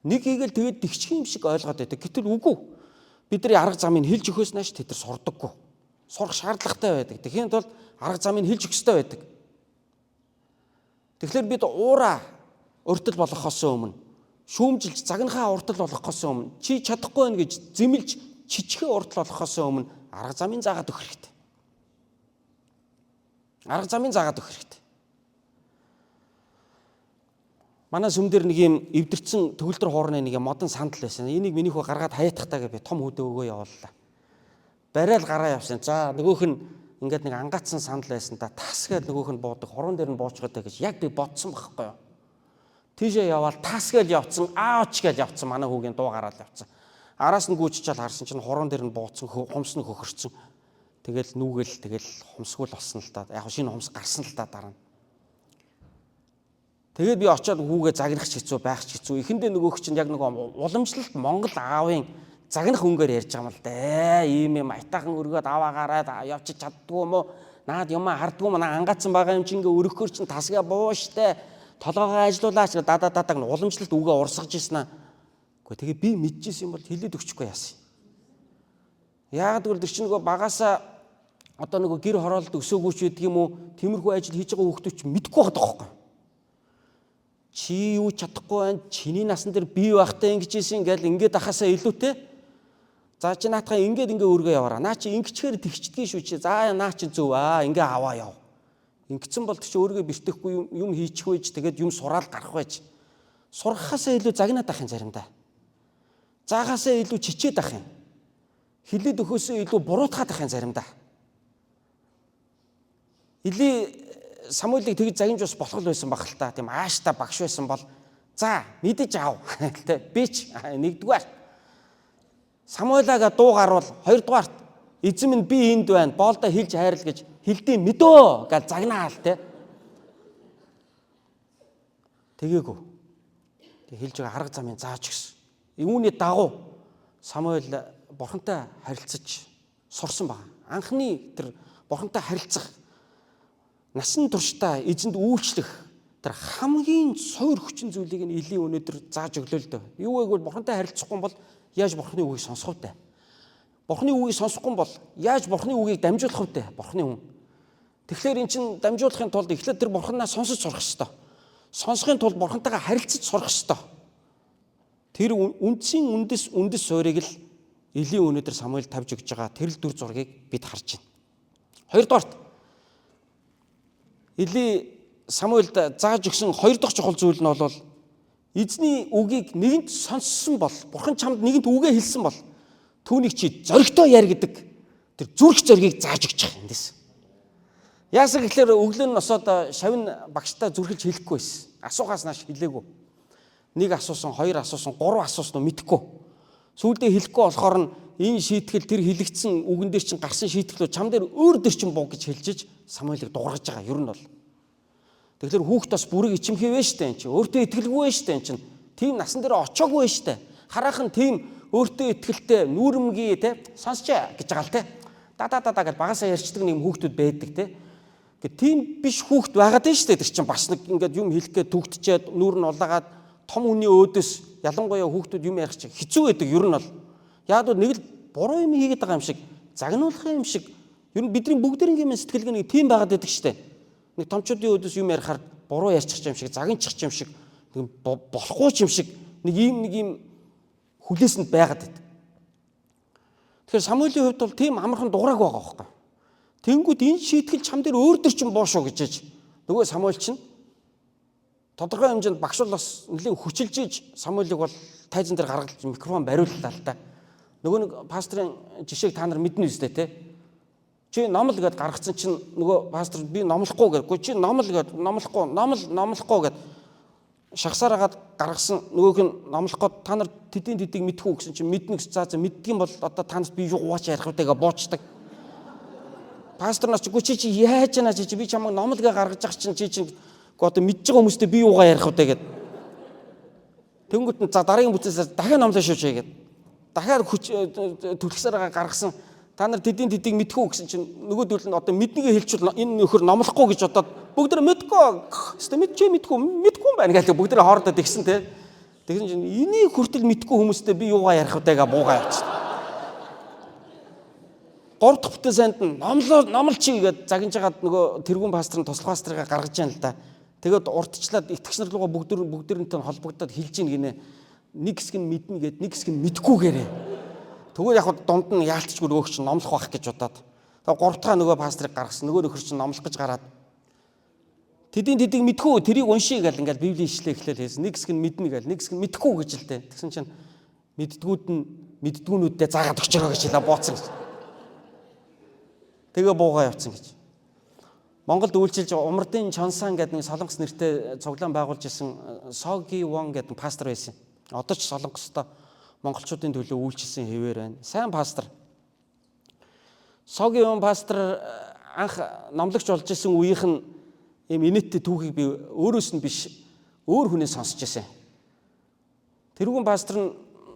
Speaker 1: Нэг хийгээл тэгээд тэгчих юм шиг ойлгоод байдаг. Гэтэл үгүй. Бидний арга замыг хэлж өгөхөөс нааш тэд нар сурдаггүй. Сурах шаардлагатай байдаг. Тэгэхэд бол арга замыг хэлж өгөх ёстой байдаг. Тэгэхээр бид уураа уртл болгохоос өмнө шүүмжилж загнахаа уртл болгохоос өмнө чи чадахгүй байх гэж зэмлж чичхээ уртл болгохоос өмнө арга замыг заагаад өгөх хэрэгтэй. Арга замыг заагаад өгөх хэрэгтэй. Манай сүмдэр нэг юм эвдэрсэн төгөлдөр хуурны нэг юм модон сандал байсан. Энийг минийх хөө гаргаад хаяатахтаа би том хөдөө өгөө явууллаа. Барайл гараа явсан. За нөгөөх нь ингээд нэг ангаацсан сандал байсан да тасгээл нөгөөх нь буудаг хорон дээр нь буучгадаг гэж яг би бодсон байхгүй юу. Тийшээ яваал тасгээл явцсан аавч гээл явцсан манай хүүгийн дуу гараад явцсан. Араас нь гүйччихэл харсан чинь хорон дээр нь бууцсан хумс нь хөхөрцөн. Тэгэл núгэл тэгэл хумсгуул болсон л та. Яг шинэ хумс гарсан л та дараа нь. Тэгээд би очиод хүүгээ загнах хэцүү байх хэцүү. Эхэндээ нөгөөх чинь яг нэг уламжлалт Монгол аавын загнах өнгөөр ярьж байгаа юм л да. Ийм юм айтаахан өргөөд аваагараад явчих чаддгүй юм уу? Наад юм хардгүй юм наа ангаацсан байгаа юм чи ингээ өргөхөр чинь тасгаа буу штэ. Толгоогоо ажилуулаач дадаг уламжлалт үгээ урсгаж ийсэн аа. Гэхдээ тэгээ би мэдчихсэн юм бол хэлээд өгчихгүй яасан. Яагаад гэвэл тэр чинь нөгөө багаасаа одоо нөгөө гэр хороолт өсөөгүйч байдаг юм уу? Тиймэрхүү ажил хийж байгаа хүүхдүүд ч мэдэхгүй байгаа байхгүй. Чи юу чадахгүй байна? Чиний насан дээр бий байхтай ингэж ийсэн ингээл ингээд ахасаа илүүтэй. За чи наатахаа ингээд ингээ өргөө яваараа. Наа чи ингэчгээр тэгчдгийн шүү чи. За наа чи зөв аа ингээ аваа яв. Ингэсэн бол чи өөрийгөө бэртэхгүй юм хийчих вэж тэгээд юм сураал гарах байж. Сурахаасаа илүү загнаад ах юм заримдаа. Заагаасаа илүү чичээд ах юм. Хилээд өгөхөөсөө илүү буруутгаад ах юм заримдаа. Эли Самуэлийг тэгж загинж ус болох байсан баг л та. Тийм ааштай багш байсан бол за мэдэж аав. Тэ би ч нэгдүгээр Самуэлага дуу гарвал хоёрдугаарт эзэн минь би энд байна. Боолдоо хэлж хайрл гэж хэлдэм мэдөө гэж загнаал тэ. Тэгээгүй. Тэг хэлж байгаа арга замын зааж гисэн. Үүний дагуу Самуэль бурхантай харилцаж сурсан баг. Анхны тэр бурхантай харилцах насан туршдаа эзэнд үйлчлэх тэр хамгийн суур хүчин зүйлийг нь Эли өнөөдөр зааж өглөө л дөө. Юу вэ гэвэл бурхантай харилцахгүй бол яаж бурхны үгийг сонсох вэ? Бурхны үгийг сонсохгүй бол яаж бурхны үгийг дамжуулах вэ? Бурхны хүн. Тэгэхээр эн чинь дамжуулахын тулд эхлээд тэр бурхнаа сонсож сурах ёстой. Сонсохын тулд бурхантайгаа харилцаж сурах ёстой. Тэр үндсийн үндэс суурийг л Элийн өнөөдөр Самуэль тавьж өгч байгаа тэр л дүр зургийг бид харж байна. Хоёрдугаарт Эли Самуэльд зааж өгсөн хоёр дахь чухал зүйл нь бол эзний үгийг нэгэнт сонссон бол, Бурхан чамд нэгэнт үгээ хэлсэн бол түүнийг чи зоригтой яар гэдэг тэр зүрх зоригийг зааж өгч байгаа эндээс. Яасан гэхээр өглөө нь осоод шавин багштай зүрхэлж хэлэхгүй байсан. Асуухаас нааш хэлээгүй. Нэг асуусан, хоёр асуусан, гурван асуусан мэдэхгүй. Сүүлдээ хэлэхгүй болохоор нь энэ шийтгэл тэр хэлэгдсэн үгэн дээр чинь гарсан шийтгэлөө чам дээр өөр дөр чинь бог гэж хэлжиж Самуэлийг дуургаж байгаа. Ер нь бол. Тэгэхээр хүүхд бас бүрэг ичимхий вэ штэ энэ чинь. Өөртөө итгэлгүй вэ штэ энэ чинь. Тийм насан дээр очоогүй вэ штэ. Хараахан тийм өөртөө итгэлтэй нүүрмгий те сонсчаа гэж байгаа л те. Да гэж багасаа ярьцдаг нэг хүүхдүүд байдаг те. Гэхдээ тийм биш хүүхд байгаад байна штэ. Тэр чинь бас нэг ингээд юм хэлэх гээд түгтчээд нүүр нь улаагаад том хүний өөдөөс ялангуяа хүүхдүүд юм ярих чинь хэцүү байдаг ер нь бол. Яг л нэг л буруу юм хийгээд байгаа юм шиг, загнуулах юм шиг ер нь бидний бүгдэрийн сэтгэлгээ нэг тийм байгаад байдаг штэ. Нэг томчуудын өөдөөс юм ярихаар буруу ярьчих юм шиг, загинчих юм шиг, нэг болохгүй юм шиг нэг юм хүлээсэнд байгаад байдаг. Тэгэхээр Самуэлийн хувьд бол тийм амархан дуграаг байгаа байхгүй. Тэнгүүд энэ шийтгэл чам дээр өөр дөр чинь боошоо гэж нөгөө Самуэль чинь тодорхой хэмжээнд багш бас нэлийн хүчилж иж Самуэлийг бол тайзан дээр гаргалж микрофон бариуллаа л та. Нөгөө нэг пастрын жишээг та нар мэднэ үстэй те. Чи номл гэд гаргацсан чинь нөгөө пастор би номлохгүй гэдэггүй чи номл гэд номлохгүй гэд шахсараагаад гаргасан нөгөөх нь номлох гээд та нар тэдийн мэдхүү гэсэн чинь мэднэ гэж за мэддэг юм бол одоо танаас би юу гооч ярих үтэйгээ буучдаг. Пастор нас чи яаж яана чи би чамайг номлгээ гаргаж ах чинь чи одоо мэдж байгаа хүмүүстэй би юугаа ярих вэ гэд. Тэнгүүт нь за дараагийн бүтээсээр дахиад номлоо шууч гэд. Дахиад хүч төлөхсөөр гаргасан та нар тэдийн мэдхүү гэсэн чинь нөгөөдөл нь одоо мэднэгээ хэлчихвэл энэ нөхөр номлохгүй гэж бодоод бүгд мэдгүй. Хэвээ мэдгүй юм байна гэж бүгд хоорондоо тэгсэн те. Тэгсэн чинь энийг хүртэл мэдгүй хүмүүстэй би юугаа ярих вэ гэ буугаа явчихсан. 3 дахь бүтээсэнд нь номлчий гэд загинж хагаад нөгөө тэргүүн пастрын туслах пастрыг гаргаж яана л да. Тэгээд урдчлаад итгэгч нар руугаа бүгдээрнтэй холбогдоод хэлж ийн гинэ. Нэг хэсэг нь мэднэ гэд нэг хэсэг нь мэдгүйгээрээ. Тэгвэл яг дунд нь яалтчгүй нөгөөч чинь номлох байх гэж удаад. Тэгээд 3 дахь нөгөө пастрыг гаргасан. Нөгөө нөхөр чинь номлох гэж гараад. Тэдийн мэдхүү тэрийг уншия гэл ингээл Библийн ишлээ эхлээл хэлсэн. Нэг хэсэг нь мэднэ гэл нэг хэсэг нь мэдхгүй гэж л дээ. Тэгсэн чинь мэддгүүнүүддээ заагаад өгч байгаа гэж хэлээ бооцсон гэж. Тэгээ буугаа явцсан гэж. Монголд үйлчилж Умардын Чонсан гэдэг нэг Солонгос нэртэй цуглаан байгуулж исэн Соги Вон гэдэг пастор байсан. Одоо ч Солонгостой монголчуудын төлөө үйлчилсэн хэвээр байна. Сайн пастор. Соги Вон пастор анх номлогч болж исэн үеийнх нь ийм инээдтэй түүхийг би өөрөөс нь биш өөр хүнээс сонсч байсан. Тэрүүн пастор нь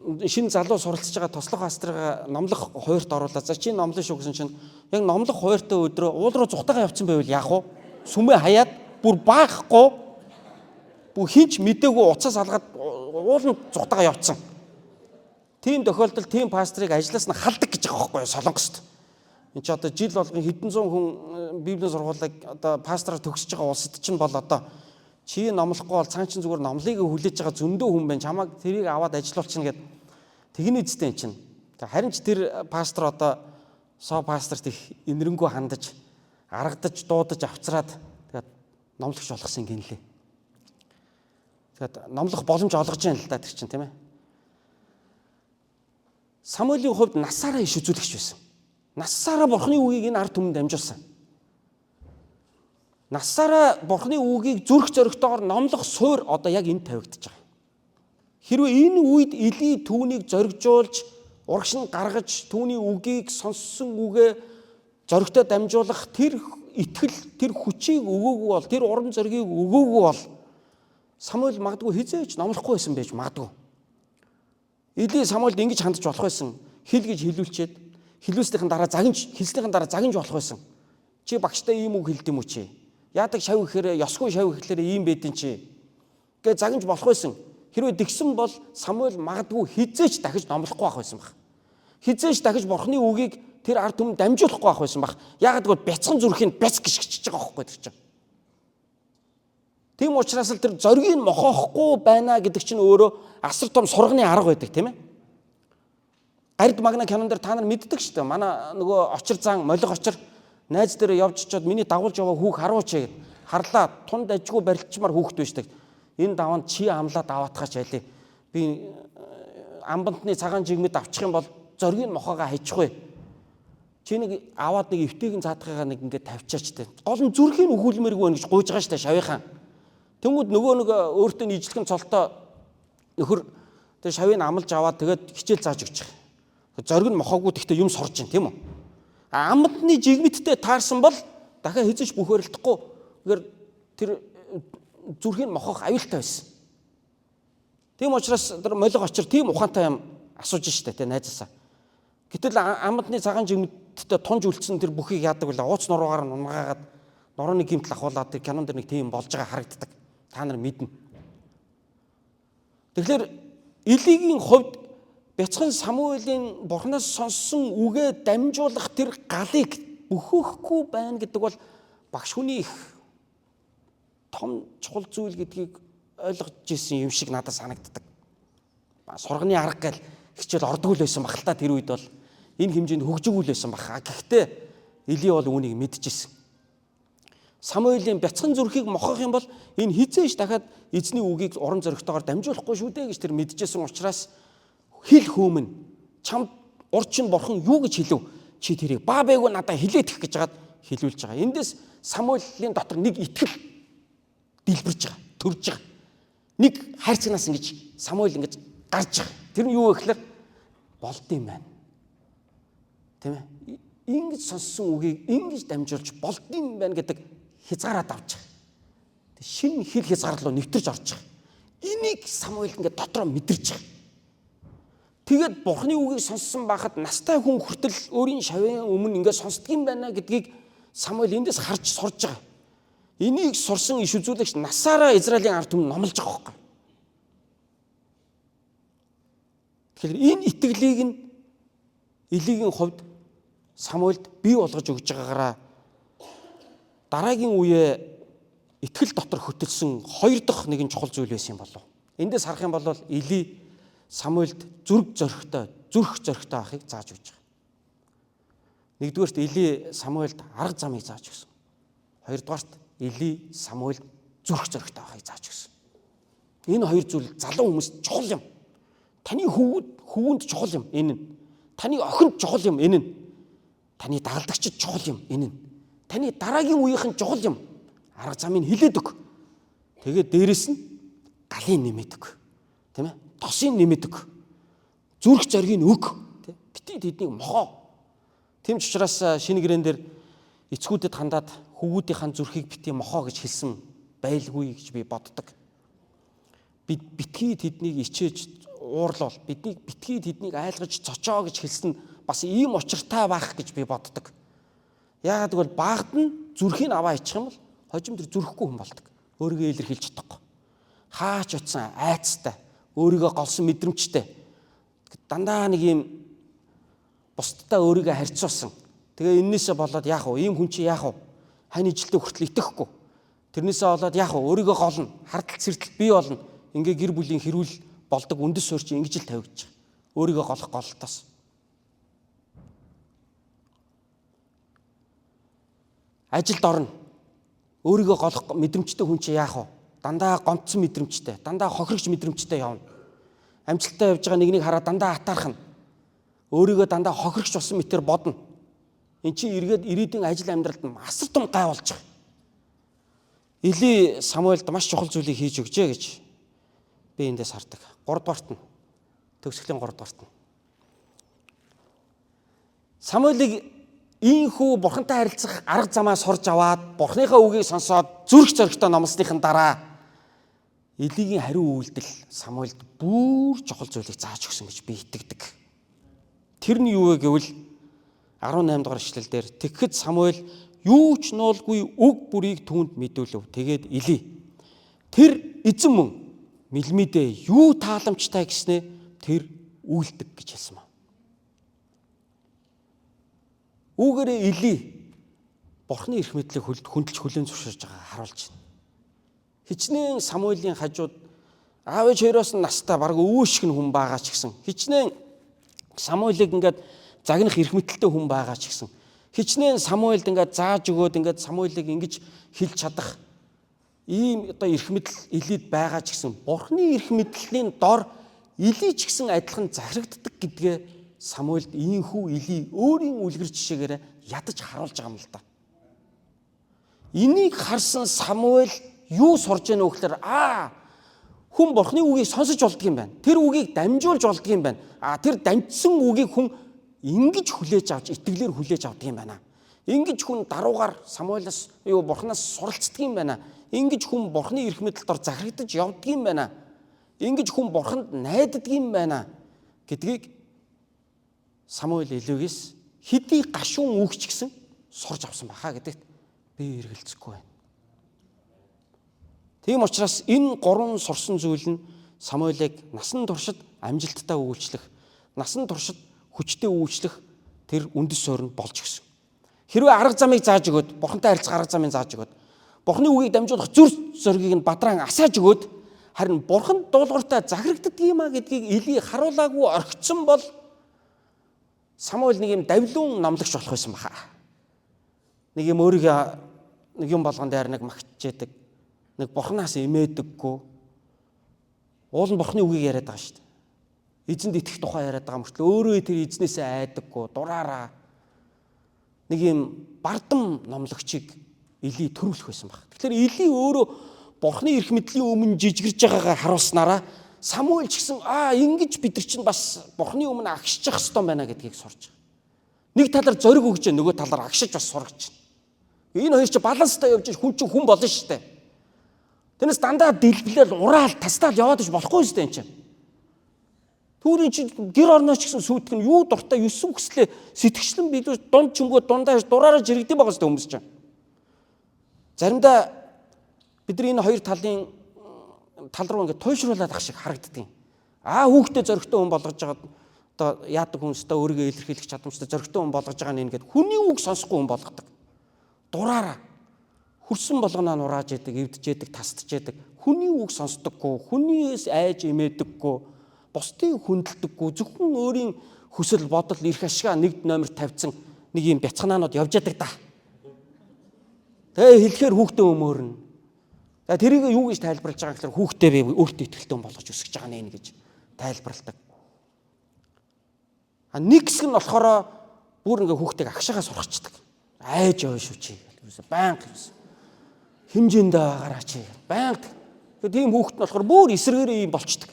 Speaker 1: шинэ залуу суралцж байгаа тослох пастрыг номлох хуурт оруулаад за чи номлоно шүү гэсэн чинь яг номлох хууртай өдрөө уул руу зүхтагаа явцсан байвал яах вэ? Сүмээ хаяад бүр баахгүй бүх хинч мэдээгүй уцаас алгаад уулын зүхтагаа явцсан. Тийм тохиолдолд тийм пастрыг ажлаас нь халдаг гэж байгаа байхгүй юу Солонгост. Энд чи одоо жил болгон хэдэн зуун хүн Библийн сургуулийг одоо пастраар төгсөж байгаа улсад чинь бол одоо чи номлохгүй бол цаан чин зүгээр номлыг хүлээж байгаа зөндөө хүн байна. Чамайг тэрийг аваад ажилуулчихна гэд тэгний эзтэй юм чинь. Харин ч тэр пастор одоо соо пасторт их инэрэнгүү хандаж, аргадаж, дуудаж авцраад тэгээд номлогч болгосон гинлээ. Тэгээд номлох боломж олгож яана л да тэр чинь тийм ээ. Самуэлийн хувьд насаараа иш үзүүлэгч байсан. Насаараа Бурхны үгийг энэ ард түмэнд амжуулсан. Насаараа Бурхны үгийг зүрх зоригтойгоор номлох суурь одоо яг энд тавигдаж байгаа. Хэрвээ энэ үед Эли түүнийг зоригжуулж, урагш нь гаргаж, түүний үгийг сонссон үгээ зоригтой дамжуулах тэр итгэл, тэр хүчийг өгөөгүй бол, тэр урам зоригийг өгөөгүй бол Самуэль магадгүй хизээч номлохгүй байсан байж магадгүй. Эли Самуэльд ингэж хандж болох байсан. Хэл гэж хэлүүлчихэд, хэлүүлснийхэн дараа хэлснийхэн дараа загинж болох байсан. Чи багштай ийм үг хэлдэм үү чи? Яадаг шав гэхээр ёсгүй шав гэхлээр ийм байдэн чи. Гэ загинж болох байсан. Хэрвээ тэгсэн бол Самуэль магадгүй хизээч дахиж номлохгүй байх байсан баг. Хизээч дахиж Бурхны үгийг тэр ард түмэнд дамжуулахгүй байх байсан баг. Яагаад гэвэл бяцхан зүрхийн бяц гიშгчж байгаа байхгүй тэр чинь. Тийм учраас л тэр зориг нь мохоохгүй байна гэдэг чинь өөрөө асар том сурганы арга байдаг тийм ээ. Гард магна кинон дээр та нар мэддэг шүү дээ. Манай нөгөө очир зан молиг очир найз дээр явж чад миний дагуулж яваа хүүг харуулж гэд харлаа тунд ажгүй барилчмаар хүүхд байждаг. Энэ даванд чи амлаад аваатгаач байлээ. Би амбантны цагаан жигмэд авчих юм бол зориг нь мохоогоо хайчихгүй. Чи нэг аваад нэг эвтэйгийн цаадгаагаа нэг ингээд тавьчаач тээ. Гол нь зүрхийн өгүүлмээргүй байна гэж гуйж байгаа шүү дээ шавийнхаа. Тэнгүүд нөгөө нэг өөртөө нийжлэгэн цолтоо нөхөр тэр шавыг амлаж аваад тэгээд хичээл зааж өгч байгаа. Зориг нь мохоогүй гэхдээ юм сурж байна тийм үү? Амтны жигмэттэй таарсан бол дахиад хэзээ ч бүхөөрөлдөхгүй. Гэхдээ тэр зүрхийн мохоох аюултай байсан. Тийм учраас тэр молиг очир тийм ухаантай юм асууж штэ тэ найзаасаа. Гэтэл амтны цагаан жигмэттэй тунж үлдсэн тэр бүхийг яадаг вэ? Ууц нуруугаар нунгаагаад нурууны гимтэл ахуулаад тэр кинон дээр нэг тийм болж байгаа харагддаг. Та нар мэднэ. Тэгэхээр Илигийн хувьд бяцхан Самуэлийн Бурханаас сонссон үгээ дамжуулах тэр галыг бөхөхгүй байна гэдэг бол багш хүний их том чухал зүйл гэдгийг ойлгож ирсэн юм шиг надад санагддаг. Сурганы арга гэл хичээл ордггүй л байсан баг л та тэр үед бол энэ хэмжээнд хөгжиггүй л байсан баг. Гэхдээ Или бол үүнийг мэдчихсэн. Самуэлийн бяцхан зүрхийг мохох юм бол энэ хизээш дахиад эзний үгийг уран зоригтойгоор дамжуулахгүй шүү дээ гэж тэр мэдчихсэн учраас хэл хөөмн чамд урчин бурхан юу гэж хэлв? Чи тэрийг баа байгүй надад хэлээд их гэж жагаад хэлүүлж байгаа. Эндээс Самуэлийн дотор нэг итгэл дэлбэрж байгаа, төрж байгаа. Нэг хайрцагнаас ингэж Самуэль ингэж гарч байгаа. Тэр нь юу вэ гэхээр болд юм байна. Тийм ээ? Ингэж сонссон үгийг ингэж дамжуулж болд юм байна гэдэг хязгаараад авч байгаа. Тэг шинэ хэл хязгаарлуу нэвтэрч орж байгаа. Энийг Самуэль ингээд дотроо мэдэрч байгаа. Тэгээд Бурхны үгийг сонссон байхад настай хүн хүртэл өөрийн шавийн өмнө ингээд сонсдог юм байна гэдгийг Самуэль эндээс харж сурж байгаа. Энийг сурсан иш үзүүлэгч насаараа Израилийн ард түмэн номлож байгаа байхгүй. Тэгэхээр энэ итгэлийг нь Илигийн хувьд Самуэльд бий болгож өгж байгаагаараа дараагийн үеэ итгэл дотор хөтөлсөн хоёр дахь нэгэн чухал зүйл байсан юм болов. Эндээс харах юм бол Или Самуэльд зүрх зоригтой авахыг зааж өгч байгаа. Нэгдүгээрт Или Самуэльд арга замыг зааж өгсөн. Хоёрдугаарт Или Самуэльд зүрх зоригтой авахыг зааж өгсөн. Энэ хоёр зүйл залуу хүмүүст чухал юм. Таны хөвгөнд чухал юм энэ нь. Таны охинд чухал юм энэ нь. Таны дагалдагчид чухал юм энэ нь. Таны дараагийн үеийнхэн чухал юм. Арга замыг хилээд өг. Тэгээд дээрэс нь галын нэмээд өг. Тийм ээ? Тосыг нэмээд өг. Зүрх зориг нь өг. Бити тэднийг мохоо. Тийм ч учраас шинэ гэрэн дээр эцгүүдэд хандаад хөвгүүдийн зүрхийг бити мохоо гэж хэлсэн байлгүй гэж би боддог. Бид битгий тэднийг ичээж уурлал, биднийг битгий тэднийг айлгаж цочоо гэж хэлсэн бас ийм учиртай байх гэж би боддог. Яагаад гэвэл багт нь зүрхийг аваа ичих юм бол хожим тэр зүрхгүй хүн болдог. Өөрийгөө илэрхийлж чадахгүй. Хаач утсан айцтай, өөрийгөө голсон мэдрэмжтэй. Дандаа нэг юм бусдтай өөрийгөө харьцуулсан. Тэгээ энээсээ болоод яах вэ? Ийм хүн чи яах вэ? Хань ижилтэд хүртэл итгэхгүй. Тэрнээсээ болоод яах вэ? Өөрийгөө голно, хардтал сэрдэл бий болно. Ингээ гэр бүлийн хэрүүл болдог үндэс суурь чи ингэж л тавигдж байгаа. Өөрийгөө голох голтоос. Ажилд орно. Өөрийгөө голох мэдрэмжтэй хүн чи яах вэ? Дандаа гомцсон мэдрэмжтэй, дандаа хохирогч мэдрэмжтэй явна. Амжилттай явж байгаа нэгнийг хараад дандаа атаархна. Өөрийгөө дандаа хохирогч болсон мэтэр бодно. Эн чи эргээд ирээдүйн ажил амьдралд асар том гай болж байгаа. Или Самуэльд маш чухал зүйлийг хийж өгчээ гэж би эндээс хардаг. 3 дугаарт нь төгсгөлийн 3 дугаарт нь Самуэлийг ийхүү бурхантай харилцах арга замаа сурж аваад бурхныхаа үгийг сонсоод зүрх зоригтой номлосныхын дараа Илигийн хариу үйлдэл Самуэльд бүр чухал зүйлийг зааж өгсөн гэж би итгэдэг. Тэр нь юу вэ гэвэл 18 дугаар ишлэл дээр тэгэхэд Самуэль юу ч нуулгүй үг бүрийг түүнд мэдүүлв. Тэгээд Или тэр эзэн мөн мэлмидээ юу тааламжтай гэснээ тэр үйлдэг гэж хэлсэн ба. Үүгээрээ Или Бурхны эрх мэдлийг хөндлөж хүлээн зөвшөөрж байгааг харуулж байна. Хичнээн Самуэлийн хажууд аав ээж хоёроос нь настай бараг өвөөшгөн хүн байгаа ч гэсэн хичнээн Самуэлийг ингээд загнах эрх мэдэлтэй хүн байгаа ч гэсэн хичнээн Самуэлд ингээд зааж өгөөд ингээд Самуэлийг ингэж хэлж чадах ийм одоо эрх мэдэл Илид байгаа ч гэсэн Бурхны эрх мэдлийн дор Или ч гэсэн адилхан захирагддаг гэдгээ Самуэлд ийхүү Или өөрийн үлгэр жишээгээр ядаж харуулж байгаа юм л да. Энийг харсан Самуэль юу сурж яана вэ гэхээр хүн Бурхны үгийг сонсож болдго юм байна. Тэр үгийг дамжуулж болдго юм байна. Тэр дамжсан үгийг хүн ингэж хүлээж авч итгэлээр хүлээж авдаг юм байна. Ингэж хүн даруугаар Самуэльас Бурханаас суралцдаг юм байна. Ингэж хүн Бурхны эрх мэдэлд ор захирагдаж явдаг юм байна. Ингэж хүн Бурханд найддаг юм байна гэдгийг Самуэль Илүүгээс хэдий гашуун үгч гэсэн сурж авсан баха гэдэгт би эргэлзэхгүй байна. Тийм учраас энэ гурван сурсан зүйл нь Самуэлийг насан туршид амжилттай үйлчлэх, насан туршид хүчтэй үйлчлэх тэр үндэс суурь нь болж гисэн. Хэрвээ арга замыг зааж өгөөд, Бурхантай харилцах арга замыг зааж өгөөд, Бурхны үгийг дамжуулах зүр зоригийг нь бадран асааж өгөөд харин Бурхан дуулууртай захирагддаг юм а гэдгийг Или харуулаагүй орхицсон бол Самуэль нэг юм давлуун номлогч болох байсан баха. Нэг юм өөрийгөө нэг юм болгон дээр нэг магтжээдэг, нэг Бурханаас эмээдэггүй. Уул нь Бурхны үгийг яриад байгаа шүү дээ. Эзэнд итгэх тухай яриад байгаа мөртлөө өөрөө тэр эзнээсээ айдаггүй, дураараа нэг юм бардам номлогчийг Или төрүүлэх байсан баг. Тэгэхээр Или өөрөө Бурхны эрх мэдлийн өмнө жижигэрж байгаагаа харуулснараа Самуэль ч гэсэн ингэж бид нар чинь бас Бурхны өмнө агшиж явах ёстой байна гэдгийг сурч байгаа. Нэг талаар зориг өгч, нөгөө талаар агшиж бас сургаж байна. Энэ хоёр чинь баланстай явж хүн чинь хүн болно шүү дээ. Тэрнээс дандаа дэлбэлэл ураал тастаал яваад иж болохгүй шүү дээ энэ чинь. Түүний чинь гэр орнооч гэсэн сүйтгэн юу дуртай 9 хүслээ сэтгчлэн билүү дунд чөнгөө дундаа дураараа жирэгдэм байгаа шүү дээ хүмүүс чинь. Заримдаа бидний энэ хоёр талын тал руу ингээд туйшруулаад ах шиг харагддаг юм. Хүүхдээ зөрөгтэй хүн болгож байгаа одоо яадаг хүнстэй өөрийгөө илэрхийлэх чадамжтай зөрөгтэй хүн болгож байгаа нь ингээд хүний үг сонсохгүй хүн болгодог. Дураараа хөрсөн болгоноо нурааж яадаг, эвдэж яадаг, тасдж яадаг. Хүний үг сонсдоггүй, хүнийээс айж эмээдэггүй, бусдыг хүндэлдэггүй, зөвхөн өөрийн хүсэл бодол эрх ашгаа нэгд номер тавьсан нэг юм бяцхнаанууд явж яадаг да. Тэгээ хэлэхээр хүүхдээ өмөөрнө. Тэрийг юу гэж тайлбарлаж байгаа гэхээр хүүхдээ би өөртөө итгэлтэй болгож өсгөж байгаа нэ гэж тайлбарладаг. Нэг хэсэг нь болохоор бүр ингээ хүүхдийг агшаага сургацдаг. Айж яваа шүү чи гэл. Баянг хэмжээндээ байгаараа чи. Баянг. Тэгээд ийм хүүхд нь болохоор бүр эсрэгээрээ ийм болчдөг.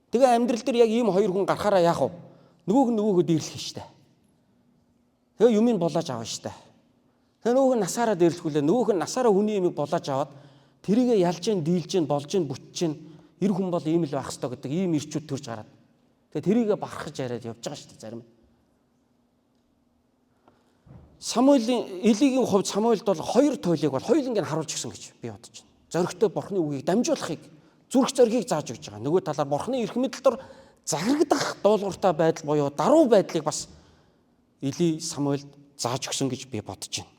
Speaker 1: Тэгээ амьдрал дээр яг ийм хоёр хүн гарахаараа яах вэ? Нөгөөгөө дээрлэх штэ. Тэгээ юм ин болоож аваа штэ. Тэгээ нөгөөх нь насаараа дээрлэхүүлээ. Нөгөөх нь насаараа хүний юмыг болоож аваад тэрийгэ ялж гин, дийлж гин, болж гин, бүтж гин. Эр хүн бол ийм л байх ёстой гэдэг ийм ирчүүд төрж гараад. Тэгээ тэрийгэ барахж яриад явж байгаа шүү дээ зарим. Самуэлийн Илигийн хувьд Самуэлд бол хоёр туйлыг бол хоёуланг нь харуулж гисэн гэж би бодож байна. Зоригтой Бурхны үгийг дамжуулахыг, зүрх зоригийг зааж өгч байгаа. Нөгөө талаар Бурхны эрх мэдэлд заграгдах дуулууртай байдал буюу даруй байдлыг бас Или Самуэлд зааж өгсөн гэж би бодож байна.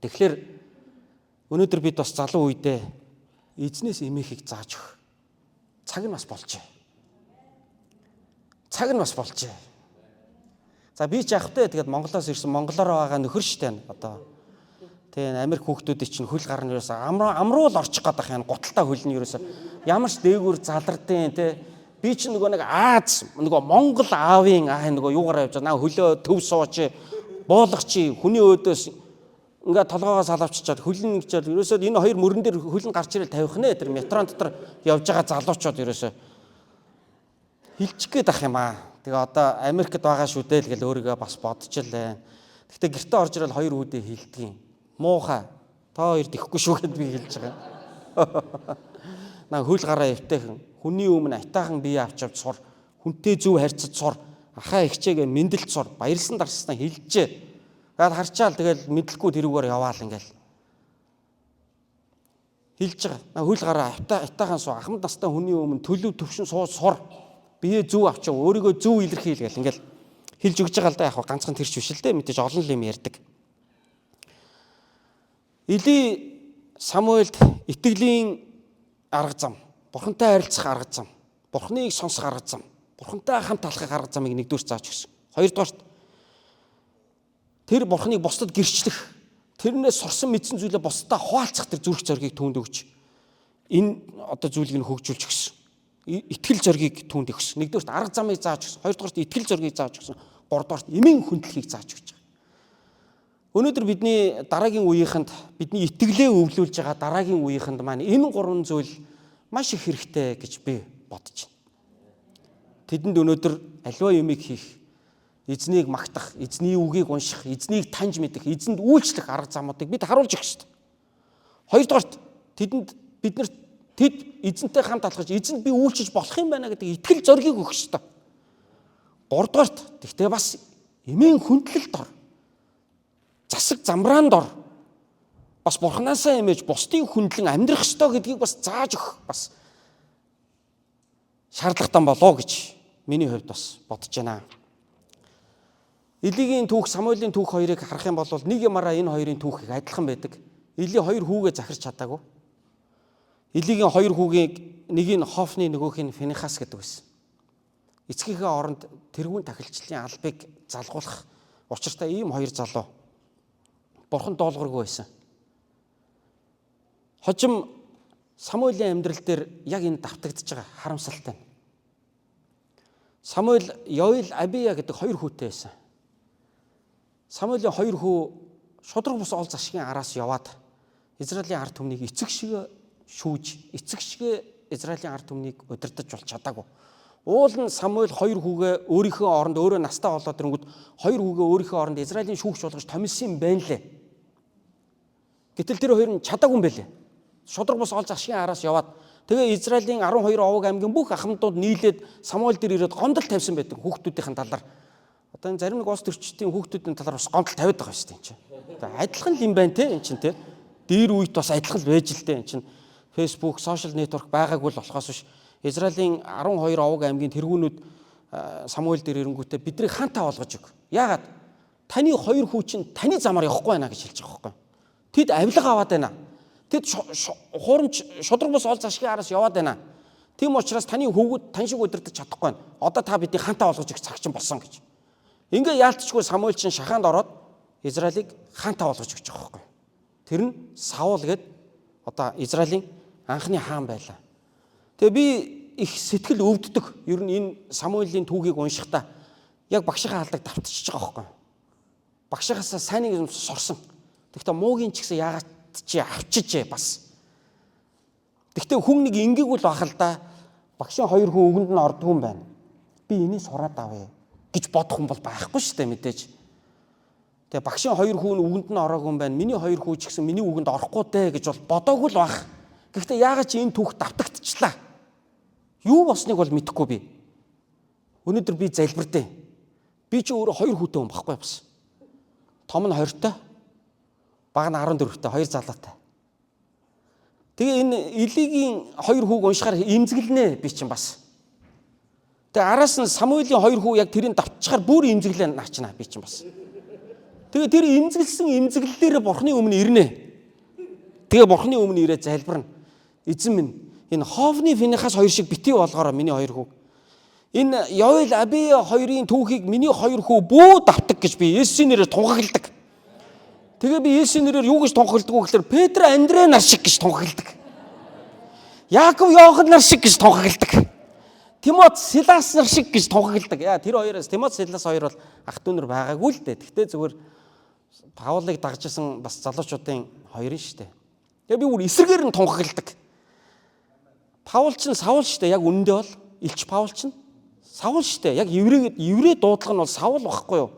Speaker 1: Тэгэхээр өнөөдөр бид бас залуу үедээ эзнээс эмээхийг зааж өгөх цаг нь бас болжээ. Цаг нь бас болжээ. За би ч явахтай тэгээд Монголоос ирсэн монголоор байгаа нөхөр штэ одоо. Тэгээ Америк хүүхдүүдийн чинь хөл гарна ерөөсө амруул орчих гээд байх юм гуталтаа хөлний ерөөсө ямар ч дээгүүр залардیں۔ Тэ би чинь нөгөө нэг Аз нөгөө Монгол аавын нөгөө юугаараа явж байгаа хөлөө төв сууч буулгач хүний өөдөөс ингээ толгоогоо салавччаад хөлн нэгчээд ерөөсөө энэ хоёр мөрөн дээр хөлн гарч ирэл тавих нэ тэр метрон дотор явж байгаа залуучууд ерөөсөө хилчих гээд ах юм аа. Тэгээ одоо Америкт байгаа шүү дээ л гэл өөрийгөө бас бодчихлээ. Гэхдээ гэртээ орж ирэл хоёр үүдээ хилдэг юм. Муухай. Та хоёр тэхгүй шүү гэд би хэлж байгаа. Наа хөл гараа явтайхан хүний өмнө атаахан бие авч сур. Хүнтэй зөв харьцаж сур. Ахаа ихчээгээ мэндэлж сур. Баярлсан дарснаа хилжээ. Гад харчаал тэгэл мэдлэхгүй тэрүүгээр яваал ингээл. Хилж байгаа. Наа хөл гараа атаахан суу. Ахмад настай хүний өмнө төлөв төвшин сур. Бие зөв авчаа өөрийгөө зөв илэрхийл гэл ингээл хэлж өгч байгаа л да. Яг ганцхан тэрч биш л дээ. Мэдээж олон юм ярьдаг. Или Самуэльд итгэлийн арга зам, Бурхантай харилцах арга зам, Бурханыг сонсох арга зам, Бурхантай хамт алхах арга замыг нэгдүгээр зааж өгсөн. Хоёрдугаарт тэр Бурханыг бусдад гэрчлэх, тэрнээс сурсан мэдсэн зүйлээ бусдад хуваалцах тэр зүрх зоригийг түүнд өгч энэ одоо зүйлийг нь хөгжүүлж өгсөн. Итгэл зоригийг түүнд өгсөн. Нэгдүгээрт арга замыг зааж өгсөн. Хоёрдугаарт итгэл зоригийг зааж өгсөн. Гуравдугаарт эмийн хүндлэхийг зааж өгч байгаа. Өнөөдөр бидний дараагийн үеийнхэнд бидний итгэлээ өвлүүлж байгаа дараагийн үеийнхэнд маань энэ гурван зүйл маш их хэрэгтэй гэж би бодож байна. Тэдэнд өнөөдөр аливаа юмыг хийх, эзнийг магтах, эзний үгийг унших, эзнийг таньж мэдэх, эзэнд үйлчлэх арга замуудыг бид харуулж өгөх ёстой. Хоёрдугаарт тэд эзэнтэй хамт алхаж эзэнд би үйлчилж болох юм байна гэдэг итгэл зоригийг өгөх ёстой. Гуравдугаарт тэгтээ бас эмийн хүндлэлд ор. Засаг замраанд ор. Бас Бурханаасаа эмээж бусдыг хүндлэн амьдрах ёстой гэдгийг бас зааж өгөх бас шаардлагатай болоо гэж миний хувьд бас бодож байна. Илигийн түүх, Самуэлийн түүх хоёрыг харах юм бол нэг ямаараа энэ хоёрын түүх их адилхан байдаг. Эли хоёр хүүгээ захирч чадаагүй. Илигийн хоёр хүүгийн нэг нь Хофны, нөгөөх нь Финехас гэдэг байсан. Эцгийнхээ оронд тэрүүн тахилчлалын албыг залгуулах учиртай ийм хоёр залуу Бурхан доолгоргүй байсан. Хожим Самуэлийн амьдрал дээр яг энэ давтагдж байгаа харамсалтай. Самуэль Йоэл, Абия гэдэг хоёр хүүтэй байсан. Самуэлийн хоёр хүү шудраг бус ол засгийн араас яваад Израилийн ард түмнийг эцэг шиг шүүж, эцэг шиг Израилийн ард түмнийг удирдах болж чадаагүй. Уул нь Самуэль хоёр хүүгээ өөрийнхөө оронд өөрөө настай болоод ирэнгүүт хоёр хүүгээ өөрийнхөө оронд Израилийн шүүгч болгож томилсон юм байна лээ. Гэтэл тэр хоёр нь чадаагүй юм байлээ. Шудраг бус ол засгийн араас яваад тэгээ Израилийн 12 овог аймгийн бүх ахмадууд нийлээд Самуэль дээр ирээд гомдол тавьсан байдаг хүүхдүүдийн талаар. Одоо энэ зарим нэг улс төрчдийн хүүхдүүдийн талаар бас гомдол тавиад байгаа шүү дээ энэ чинь. Адилхан юм байна те энэ чинь те. Дээр үед бас адилхан байж л дээ энэ чинь. Facebook, social network байгаагүй л болохоос биш. Израилийн 12 овог аймгийн тэргүүнүүд Самуэль дээр ирэнгүүтээ биднийг хаантаа болгож өг. Яагаад? Таны хоёр хүү чинь таны замаар явахгүй байна гэж хэлж байгаа байхгүй. Тэд авилга аваад байна. Тэд хурамч шудраг бус ол засгийн араас яваад байна. Тийм учраас таны хөвгүүд тань шиг удирдах чадахгүй байна. Одоо та биднийг хаантаа болгож өгөх цаг чинь болсон гэж. Ингээ яалтчгүй Самуэль чинь шахаанд ороод Израилийг хаантаа болгож өгч байгаа байхгүй. Тэр нь Саул гээд одоо Израилийн анхны хаан байлаа. Тэгээ би их сэтгэл өвддөг. Ер нь энэ Самуэлийн түүхийг уншихдаа яг багшийнхаа алдаг давтчихж байгаа байхгүй. Багшихаасаа сайныг сорсон. Тэгэхдээ муугийн ч гэсэн яагаад чи авчижээ бас. Тэгэхдээ хүн нэг ингээгүй л бахал да. Багшийн хоёр хүн өгөнд нь ордгүй юм байна. Би энийг сураад авъя гэж бодох хүн бол байхгүй шүү дээ мэдээж. Тэгээ багшийн хоёр хүн өгөнд нь ороогүй юм байна. Миний хоёр хүү ч гэсэн миний өгөнд орохгүй дээ гэж бол бодоогүй л байх. Гэхдээ яагаад чи энэ түүх давтагдчихлаа? Юу болсныг бол мэдэхгүй би. Өнөөдөр би залбирдээ. Би чи өөрөө хоёр хүүтэй хүн баггүй бас. Том нь 20-той, баг нь 14-той, хоёр залуутай. Тэгээ энэ Илигийн хоёр хүүг уншихаар имзэглэнэ би чинь бас. Тэгээ араас нь Самуэлийн хоёр хүү яг тэрийг давтчихаар бүр имзэглэн наачна би чинь бас. Тэгээ тэр имзэглсэн имзэглэлээр Бурхны өмнө ирнэ. Тэгээ Бурхны өмнө ирээд залбирна. Эзэн минь энэ Хофны Финехас хоёр шиг битгий болгоорой миний хоёр хүү. Энэ Йоэл, Абия хоёрын түүхийг миний хоёр хүү бүү давтаг гэж би Есүсийн нэрээр тунхагладаг. Тэгээ би Есүсийн нэрээр юу гэж тунхагладаг вэ гэхээр Петр, Андрей нар шиг гэж тунхагладаг. Яаков, Иохан нар шиг гэж тунхагладаг. Тимот, Силас нар шиг гэж тунхагладаг. Яа тэр хоёроос Тимот, Силас хоёр бол ах дүү нар байгаагүй л дээ. Гэхдээ зүгээр Паулыг дагжсан бас залуучуудын хоёр нь шүү дээ. Тэгээ би бүр эсрэгээр нь тунхагладаг. Паул ч Саул шүү дээ. Яг үнэндээ бол Илч Паул ч Саул шүү дээ. Яг еврей дуудлага нь бол Саул байхгүй юу?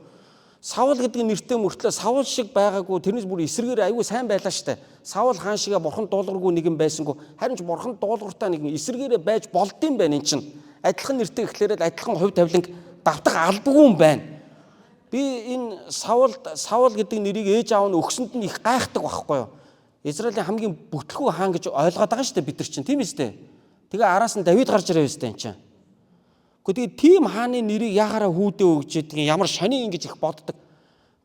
Speaker 1: Саул гэдэг нэртэй мөртлөө Саул шиг байгаагүй тэрнээс бүр эсрэгээр аюу сайн байлаа шүү дээ. Саул хаан шигээ бурхан дуулуургүй нэгэн байсангүй харин ч бурхан дуулууртай нэгэн эсрэгээрээ байж болдсон байна эн чинь. Адилхан нэртэй ихлээрээ адилхан хувь тавиланг давтах албагүй юм байна. Би энэ Саул гэдэг нэрийг ээж аав нь өгсөнд нь их гайхдаг байхгүй юу? Израилийн хамгийн бүтлгүй хаан гэж ойлгоод байгаа шүү дээ бид нар чинь тийм ээ. Тэгээ араас нь Давид гарч ирээ өстэй эн чинь. Гэхдээ тийм хааны нэрийг яхаараа хүүдээ өгч ядгийг ямар шонийн ингэж их боддог.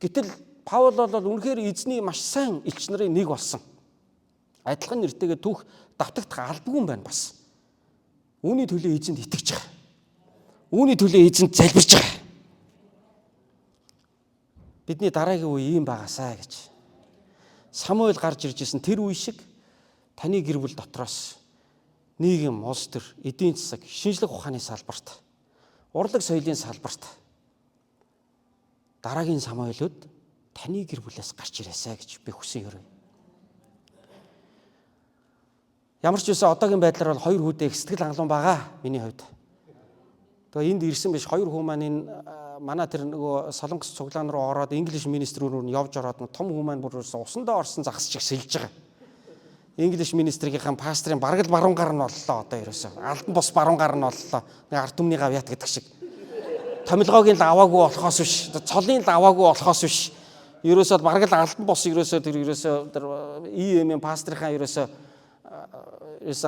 Speaker 1: Гэтэл Паул бол үнэхээр эзний маш сайн элч нарын нэг болсон. Адилхан нэртэйгээ түүх давтагдах албагүй юм байна бас. Үүний төлөө эзэнд итгэж байгаа. Үүний төлөө эзэнд залбирж байгаа. Бидний дараагийн үе ийм байгаасаа гэж. Самуэль гарч ирж исэн тэр үе шиг таны гэр бүл дотроос нийгэм, улс төр, эдийн засаг, шинжлэх ухааны салбарт, урлаг соёлын салбарт дараагийн Самуэлүүд таны гэр бүлээс гарч ирээсэй гэж би хүсэн ёрой. Ямар ч үсэн одоогийн байдлаар бол 2 хүүдээ сэтгэл хангалуун байгаа миний хувьд. Тэгээ энд ирсэн биш 2 хүү маань энэ манай тэр нөгөө Солонгос цуглаан руу ороод English Ministry рүү явж ороод том хүү маань бүр усандаа орсон загас чиг сэлж байгаа. English Ministry-ийн пастрын бараг л баруун гар нь боллоо одоо ерөөсөө. Алдан бус баруун гар нь боллоо. Нэг ард түмний гавьяат гэдэг шиг. Томилгоогийн л аваагүй болохоос биш, цолын л аваагүй болохоос биш. Ерөөсөө бараг л алдан бус ерөөсөө тэр EM-ийн пастрынхаа ерөөсөө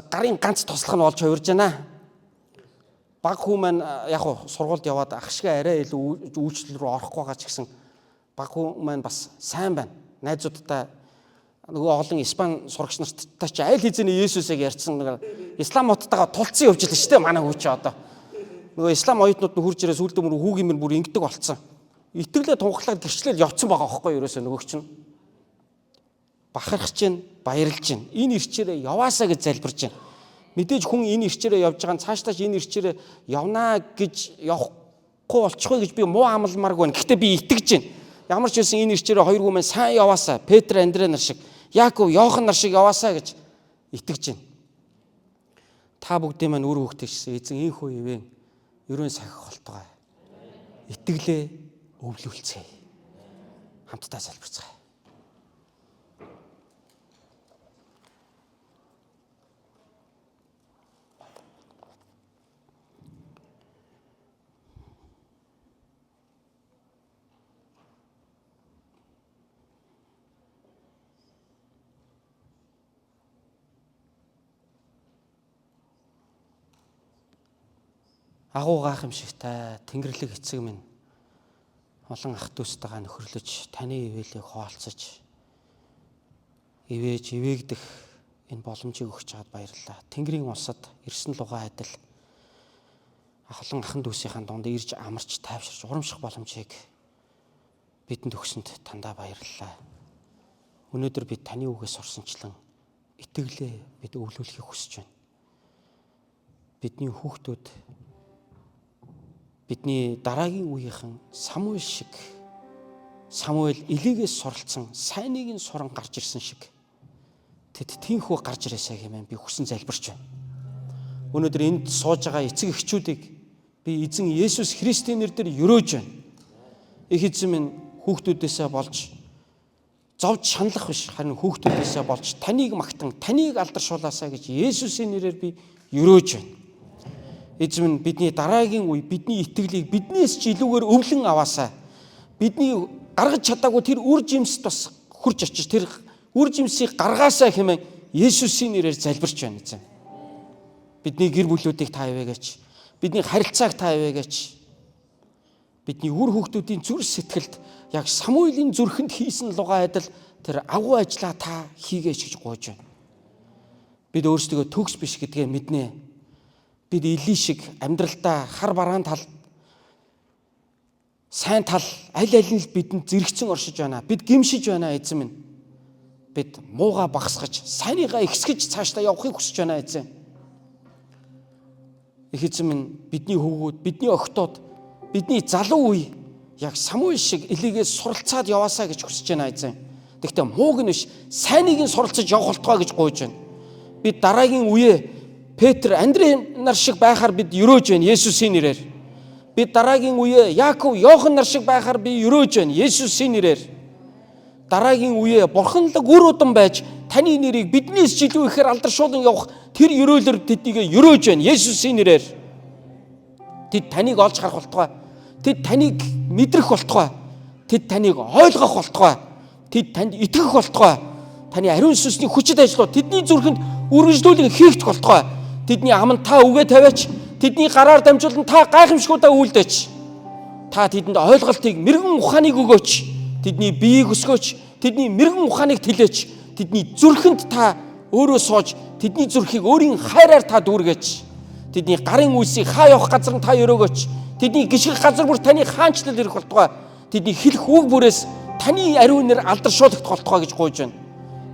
Speaker 1: гарын ганц туслах нь болж хувирж байна. Баг хүү маань яг сургуульд яваад ах шиг арай илүү үйлчлэл рүү орохгүй байгаа ч гэсэн баг хүү маань бас сайн байна. Найзуудтай нөгөө олон Испани сурагч нартай ч аль хэзээний Есүсийг ярьсан нэг ислам моттойгоо тулцсан явж л шүү дээ манай хүү чи одоо. Нөгөө ислам оюутнууд нь хурж ирээ сүлдө мөр хүүгийн мөр бүр ингэдэг болцсон. Итгэлээ тунхаглаад гэрчлэл явцсан байгаа байхгүй ерөөсөө нөгөөг чинь. Бахархаж чинь, баярлж чинь. Энэ ирчээрээ яваасаа гэж залбирж чинь. Мэдээж хүн энэ ирчээрээ явж байгаа нь цаашдаа энэ ирчээрээ явнаа гэж явахгүй болчихгүй гэж би муу амламааргүй байна. Гэхдээ би итгэж байна. Ямар ч үсэн энэ ирчээрээ 2 хүү маань сайн яваасаа, Петр, Андрей нар шиг, Яаков, Йохан нар шиг яваасаа гэж итгэж байна. Та бүгдийн маань үр хөвгтэйгсэн эзэн энэ хүү ивэн ерөн сахих холтгой. Итгэлээ өвлүүлцгээе. Хамтдаа залбирцгаая. Агуу гайхамшигтай Тэнгэрлэг эцэг минь олон ах дүүстэйгээ нөхөрлөж таны ивэлийг хоолцож ивэж ивээгдэх энэ боломжийг өгч чад баярлалаа. Тэнгэрийн улсад ирсэн лугаа адил олон ахан дүүсийн дунд ирж амарч тайвширч урамших боломжийг бидэнд өгсөнд тандаа баярлалаа. Өнөөдөр бид таны үгээс сурсанчлан итгэлээ бид өвлүүлэхийг хүсэж байна. Бидний хүүхдүүд бидний дараагийн үеийнхэн Самуэль шиг Самуэль Илигээс суралцсан сайныг нь суран гарч ирсэн шиг тэд тийхүү гарч ирээсэй хэмээн би хүсэн залбирч байна. Өнөөдөр энд сууж байгаа эцэг эхчүүдийг би эзэн Есүс Христийн нэрээр өрөөж байна. Их эзэн минь хүүхдүүдээсээ болж зовж шаналх биш харин хүүхдүүдээсээ болж таныг магтан таныг алдаршуулаасаа гэж Есүсийн нэрээр би өрөөж байна. Эзэн минь бидний дараагийн үе бидний итгэлийг биднээс ч илүүгээр өвлөн аваасаа. Бидний гаргаж чадаагүй тэр үр жимсд бас хурж очиж тэр үр жимсийг гаргаасаа хэмээн Есүсийн нэрээр залбирч байна эзэн. Бидний гэр бүлүүдийг та ивэгээч. Бидний харилцааг та ивэгээч. Бидний үр хүүхдүүдийн зүрх сэтгэлд яг Самуэлийн зүрхэнд хийсэн лугаа адил тэр агуу ажлаа та хийгээч гэж гуйж байна. Бид өөрсдөө төгс биш гэдгээ мэднэ. Бид Эли шиг амьдралдаа хар бараан тал сайн тал аль аль нь бидэнд зэрэгцэн оршиж байна. Бид гимшиж байна эзэн минь. Бид мууга багсгаж, сайныгаа ихсгэж цаашдаа явахыг хүсэж байна эзэн. Их эзэн минь бидний хөвгүүд, бидний охтууд, бидний залуу үе яг Самуэль шиг Элигээс суралцаад яваасаа гэж хүсэж байна эзэн. Гэхдээ мууг нь биш, сайныг нь суралцаж явах болтгой гэж гуйж байна. Бид дараагийн үеэ Петр, Андрей нар шиг байхаар бид өрөөж байна Есүсийн нэрээр. Бид дараагийн үеэ Яаков, Йохан нар шиг байхаар би өрөөж байна Есүсийн нэрээр. Дараагийн үеэ бурханлаг үр удам байж таны нэрийг биднээс ч илүү ихээр алдаршуулан явах тэр өрөөлөөр тэднийг өрөөж байна Есүсийн нэрээр. Тэд таныг олж харах болтугай. Тэд таныг мэдрэх болтугай. Тэд таныг ойлгох болтугай. Тэд танд итгэх болтугай. Таны ариун сүнсний хүчит ажлууд тэдний зүрхэнд үргэлжлүүлэн хийгдэх болтугай. Тэдний аманд та үгээ тавиач, тэдний гараар дамжуулан та гайхамшгуудаа үйлдээч. Та тэдэнд ойлголтыг, мэрэгэн ухааныг өгөөч. Тэдний биеийг өсгөөч, тэдний мэрэгэн ухааныг тэлээч. Тэдний зүрхэнд та
Speaker 2: Өөрөө сууж тэдний зүрхийг өөрийн хайраар та дүүргэж. Тэдний гарын үлсийг хаа явах газар нь та өрөөгөөч. Тэдний гიშгэх газар бүр таны хаанчлал ирэх болтугай. Тэдний хэлэх үг бүрээс таны ариун нэр алдаршуулагдах болтугай гэж гуйж байна.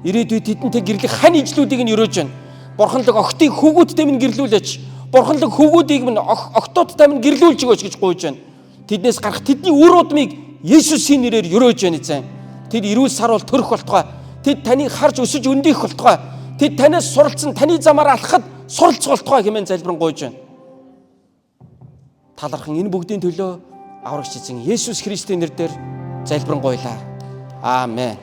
Speaker 2: Ирээдүйд тэдэнтэй гэрлэх хань ижлүүдийг нь өрөөж байна. Бурханлаг охтыг хүүгүүдтэй минь гэрлүүлээч. Бурханлаг хүүгүүдийг минь охтуудтай минь гэрлүүлж өгөөч гэж гуйж байна. Тэднээс гарах тэдний үр удмыг Есүсийн нэрээр өрөөж байна эзэн. Тэд эрүүл сар бол төрөх болтугай. Тэд таныг харж өсөж өндөх болтугай. Тэд танаас суралцсан таны замаар алхахад суралцах болтугай хэмээн залбирanгуйж байна. Талархан энэ бүгдийн төлөө аврагч эзэн Есүс Христийн нэрээр залбирanгуйлаа. Аамен.